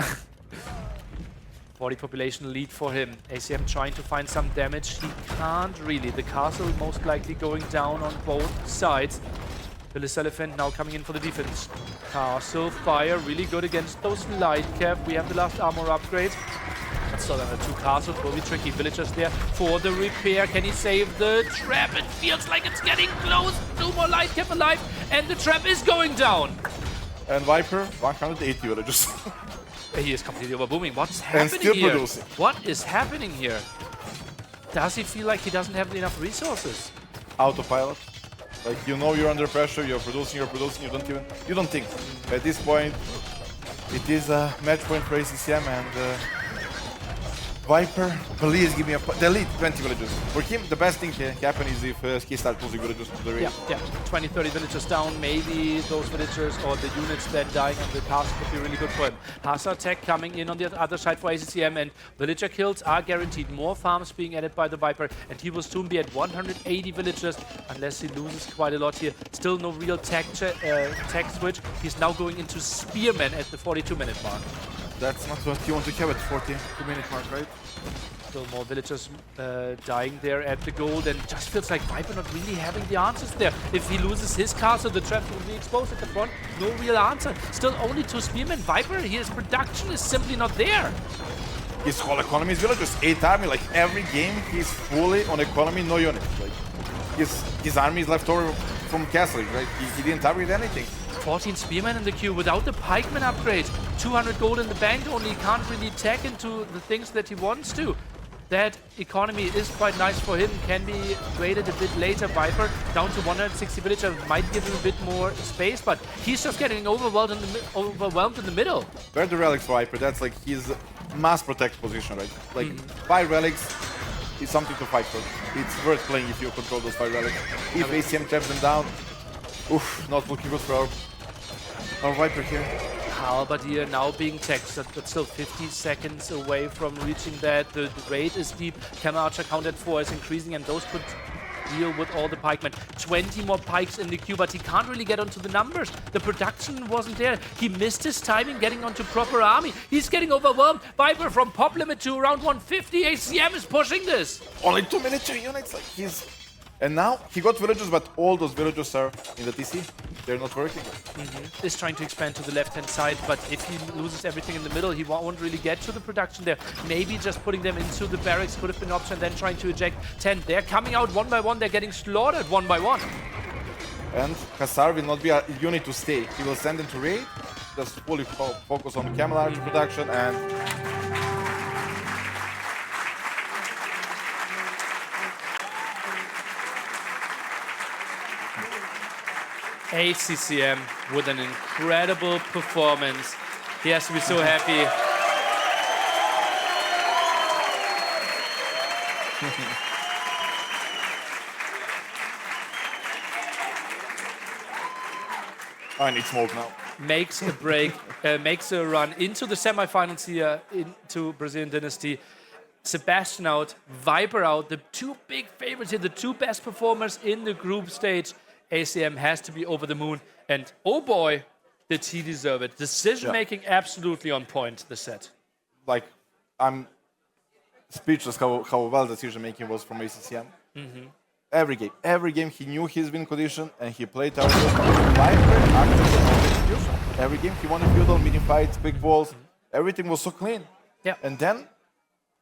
40 population lead for him. ACM trying to find some damage. He can't really. The castle most likely going down on both sides. Phyllis Elephant now coming in for the defense. Castle fire really good against those light cap. We have the last armor upgrade. But still under 2 castles will be tricky. Villagers there for the repair. Can he save the trap? It feels like it's getting close. 2 more light cap alive and the trap is going down. And Viper, 180 villagers. He is completely overbooming. What's happening and still here? producing. What is happening here? Does he feel like he doesn't have enough resources? Autopilot. Like, you know you're under pressure, you're producing, you don't think. At this point, it is a match point for ACCM, and Viper, please give me the lead, 20 villagers. For him, the best thing can happen is if he starts losing villagers to the raid. Yeah, 20, 30 villagers down. Maybe those villagers or the units then dying on the castle could be really good for him. Hazard tech coming in on the other side for ACCM, and villager kills are guaranteed. More farms being added by the Viper, and he will soon be at 180 villagers, unless he loses quite a lot here. Still no real tech switch. He's now going into Spearman at the 42-minute mark. That's not what you want to have at 42-minute mark, right? Still more villagers dying there at the gold, and just feels like Viper not really having the answers there. If he loses his castle, the traps will be exposed at the front. No real answer. Still only 2 spearmen. Viper, his production is simply not there. His whole economy is villagers. 8 army, like every game, he's fully on economy, no units. Like his army is left over from castle, right? He didn't upgrade anything. 14 spearmen in the queue without the pikeman upgrade. 200 gold in the bank only. Can't really tech into the things that he wants to. That economy is quite nice for him. Can be graded a bit later. Viper down to 160 villager might give him a bit more space, but he's just getting overwhelmed in the middle. Where the relics for Viper? That's like his mass protect position, right? Like 5 relics is something to fight for. It's worth playing if you control those 5 relics. If ACM traps them down, oof, not looking good for our Viper here. Halberdier now being teched, but still 50 seconds away from reaching that. The raid is deep. Camel Archer count at 4 is increasing, and those could deal with all the pikemen. 20 more pikes in the queue, but he can't really get onto the numbers. The production wasn't there. He missed his timing getting onto proper army. He's getting overwhelmed. Viper from pop limit to around 150. ACM is pushing this. Only 2 miniature units, like he's... And now he got villagers, but all those villagers are in the TC. They're not working. Is trying to expand to the left-hand side, but if he loses everything in the middle, he won't really get to the production there. Maybe just putting them into the barracks could have been an option, then trying to eject 10. They're coming out one by one. They're getting slaughtered one by one. And Kassar will not be a unit to stay. He will send them to raid, just fully focus on Camel Archer production, and ACCM with an incredible performance. He has to be so happy. I need smoke now. Makes a break, makes a run into the semifinals here, into Brazilian Dynasty. Sebastian out, Viper out, the two big favorites here, the two best performers in the group stage. ACM has to be over the moon, and oh boy, did he deserve it. Decision making absolutely on point, the set. Like, I'm speechless how well decision making was from ACCM. Every game he knew his win condition and he played out every game he won a feudal, mini fights, big balls, everything was so clean. Yeah. And then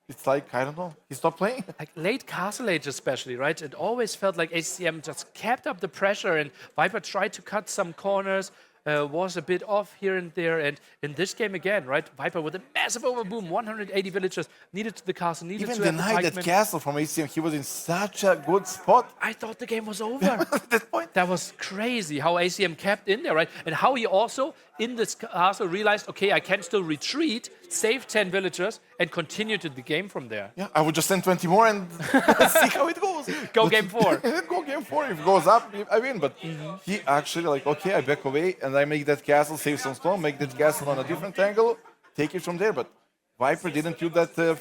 it's like, I don't know, he stopped playing. Like late Castle Age especially, right? It always felt like ACM just kept up the pressure and Viper tried to cut some corners, was a bit off here and there. And in this game again, right? Viper with a massive overboom, 180 villagers, needed the castle, needed Even to have the denied that pikemen. castle from ACM, he was in such a good spot. I thought the game was over. At that point. That was crazy how ACM kept in there, right? And how he also, in this castle, realized, okay, I can still retreat, save 10 villagers, and continue to the game from there. Yeah, I would just send 20 more and see how it goes. Go game 4. Go game 4. If it goes up, I win. But he actually like, okay, I back away and I make that castle, save some stone, make that castle on a different angle, take it from there. But Viper didn't use that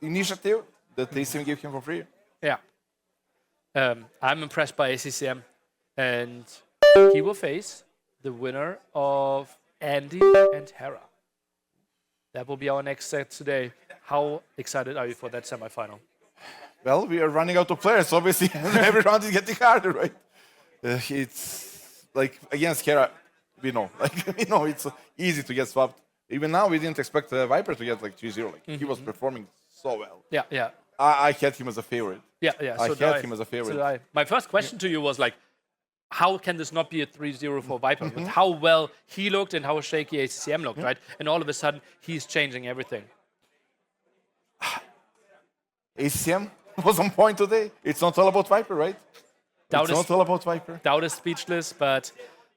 initiative that ACM gave him for free. Yeah. I'm impressed by ACCM. And he will face the winner of Andy and Hera. That will be our next set today. How excited are you for that semifinal? Well, we are running out of players, obviously. Every round is getting harder, right? It's like against Hera, we know. Like we know it's easy to get swapped. Even now, we didn't expect Viper to get like 3-0. Like he was performing so well. Yeah, yeah. I had him as a favorite. Yeah, yeah. I had him as a favorite. So did I. My first question to you was like, how can this not be a 3-0 for Viper? With how well he looked and how shaky ACCM looked, right? And all of a sudden, he's changing everything. ACM was on point today. It's not all about Viper, right? It's not all about Viper. Doubt is speechless, but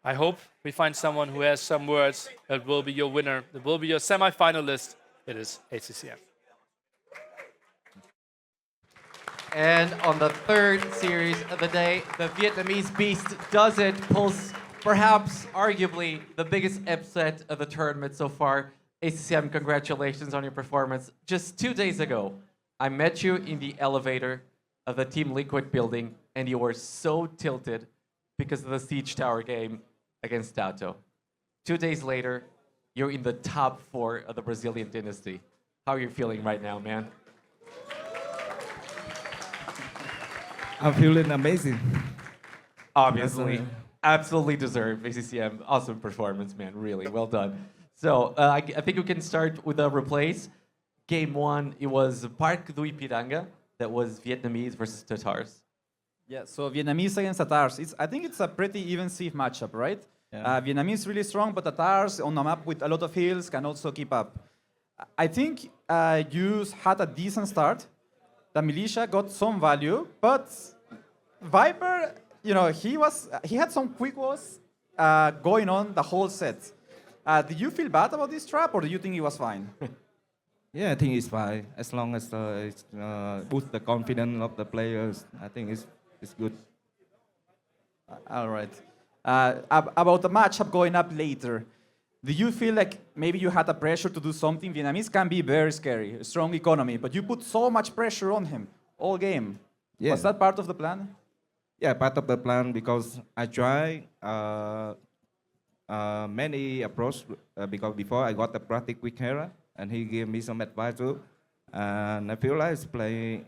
I hope we find someone who has some words that will be your winner, that will be your semi-finalist. It is ACCM. And on the third series of the day, the Vietnamese beast does it, pulls perhaps arguably the biggest upset of the tournament so far. ACCM, congratulations on your performance. Just 2 days ago, I met you in the elevator of the Team Liquid building, and you were so tilted because of the Siege Tower game against Tato. 2 days later, you're in the top 4 of the Brazilian Dynasty. How are you feeling right now, man? I'm feeling amazing. Obviously, absolutely deserved. ACCM, awesome performance, man. Really, well done. So I think we can start with a replace. Game 1, it was Parque do Ipiranga. That was Vietnamese versus Tatars. Yeah, so Vietnamese against Tatars. I think it's a pretty even Steve matchup, right? Yeah. Vietnamese really strong, but Tatars on a map with a lot of hills can also keep up. I think you had a decent start. The militia got some value, but Viper, you know, he had some quick walls going on the whole set. Did you feel bad about this trap, or do you think it was fine? Yeah, I think it's fine. As long as it boosts the confidence of the players, I think it's good. All right. About the matchup going up later, do you feel like maybe you had a pressure to do something? Vietnamese can be very scary, a strong economy, but you put so much pressure on him all game. Yeah. Was that part of the plan? Yeah, part of the plan because I tried many approach because before I got the practice with Hera and he gave me some advice too. And I feel like it's play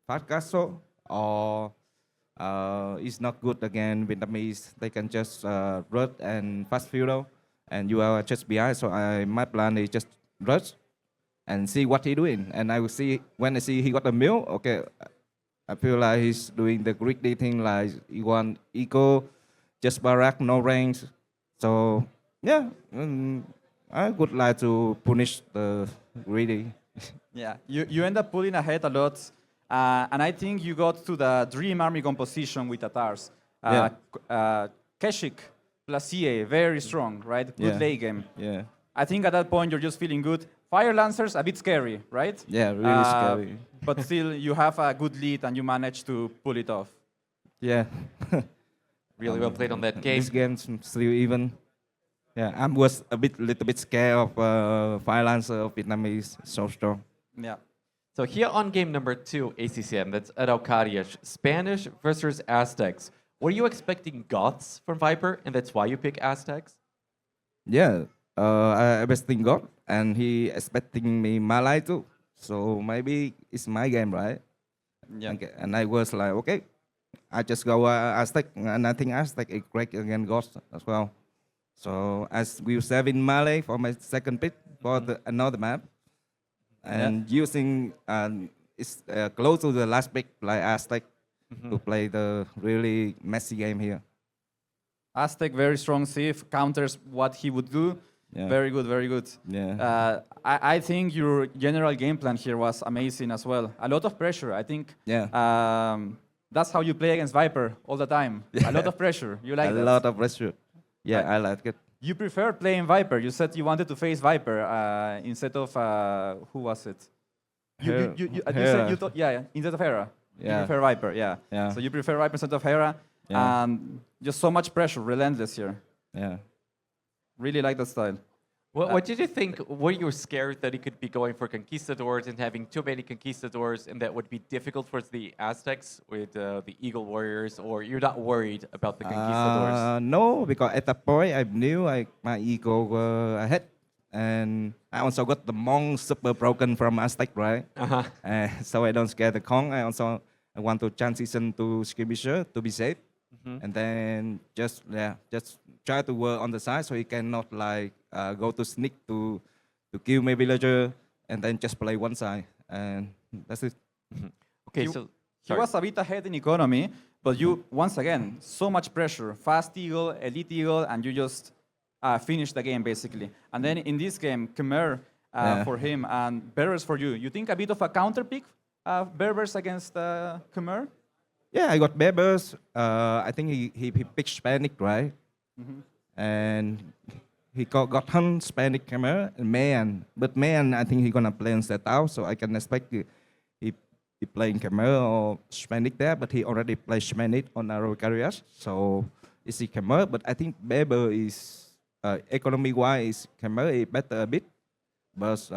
fast castle or it's not good again. Vietnamese, they can just rush and fast feudal and you are just behind. So my plan is just rush and see what he doing. And I will see, when I see he got a mill, okay, I feel like he's doing the greedy thing, like he want eco, just barrack, no range. So yeah, I would like to punish the greedy. Yeah, you end up pulling ahead a lot, and I think you got to the dream army composition with Tatars. Keshik plus CA, very strong, right? Good Yeah. late game. Yeah. I think at that point you're just feeling good. Fire Lancers a bit scary, right? Yeah, really scary. But still, you have a good lead and you manage to pull it off. Yeah. Really well played on that game. This game's still even. Yeah, I was little bit scared of Fire Lancer of Vietnamese, so strong. Yeah. So here on game number 2, ACCM, that's Araucarias, Spanish versus Aztecs. Were you expecting Goths from Viper, and that's why you pick Aztecs? Yeah, I expecting God, and he expecting me Malay too. So maybe it's my game, right? Yeah. And I was like, okay, I just go Aztec, and I think Aztec is great against God as well. So as we save in Malay for my second pick for another map, and using it's close to the last pick like Aztec to play the really messy game here. Aztec, very strong Sif, counters what he would do. Yeah. Very good, very good. Yeah. I think your general game plan here was amazing as well. A lot of pressure. I think that's how you play against Viper all the time. A lot of pressure. You like a that? lot of pressure. Yeah, I like it. You prefer playing Viper. You said you wanted to face Viper instead of who was it? You said you thought instead of Hera. Yeah. You prefer Viper. Yeah. Yeah. So you prefer Viper instead of Hera, and just so much pressure, relentless here. Yeah. Really like that style. What did you think? Were you scared that he could be going for Conquistadors and having too many Conquistadors, and that would be difficult for the Aztecs with the Eagle Warriors, or you're not worried about the Conquistadors? No, because at that point I knew my ego were ahead, and I also got the Monk super broken from Aztec, right? So I don't scare the Kong. I want to transition to Skirmisher to be safe, and then just try to work on the side so he cannot like go to sneak to kill my villager, and then just play one side, and that's it. Okay, He was a bit ahead in economy, but you, once again, so much pressure. Fast Eagle, Elite Eagle, and you just finish the game, basically. And then in this game, Khmer for him and Berbers for you. You think a bit of a counter pick, Berbers against Khmer? Yeah, I got Berbers. I think he picked Hispanic, right? And he got Hun, Hispanic, Khmer, and Man. But Man, I think he's gonna play on set out, so I can expect he playing Khmer or Hispanic there, but he already played Hispanic on Araucarias, so it's Khmer. But I think Berber is economy-wise, Khmer is better a bit, but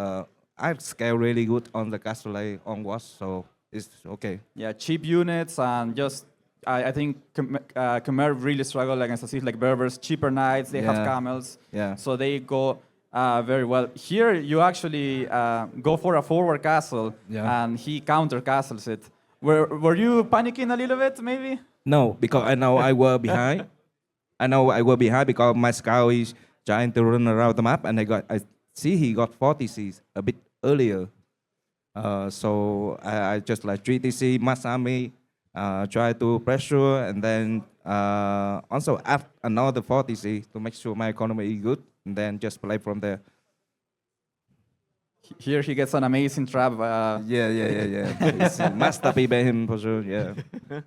I scale really good on the castle onwards, so it's okay. Yeah, cheap units and just I think Khmer really struggle against a city like Berbers. Cheaper knights, they have camels, so they go very well. Here you actually go for a forward castle, and he counter castles it. Were you panicking a little bit, maybe? No, because I know I were behind. I know I were behind because my scout is trying to run around the map, and I see he got 40 Cs a bit earlier. So I just like 3 TC, mass army, try to pressure, and then also add another 40 C to make sure my economy is good, and then just play from there. Here he gets an amazing trap. Yeah. It's a masterpiece by him for sure. Yeah.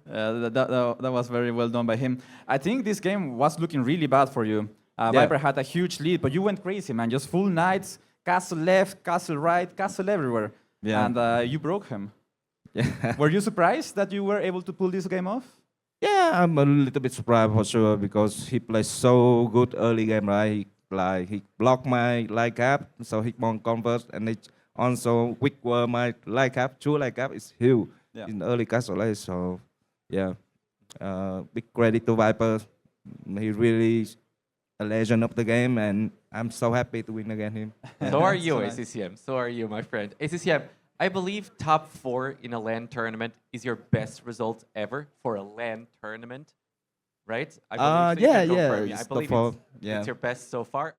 That was very well done by him. I think this game was looking really bad for you. Viper had a huge lead, but you went crazy, man. Just full knights, castle left, castle right, castle everywhere. Yeah. And you broke him. Yeah. Were you surprised that you were able to pull this game off? Yeah, I'm a little bit surprised for sure because he plays so good early game, right? He blocked my light cap, so he won't convert, and it also quick were my light cap. True light cap is huge in early castle light. So yeah, big credit to Viper. He really a legend of the game, and I'm so happy to win against him. So are you, ACCM. So are you, my friend. ACCM, I believe top 4 in a LAN tournament is your best result ever for a LAN tournament, right? I believe so. You can confirm me. I believe it's your best so far.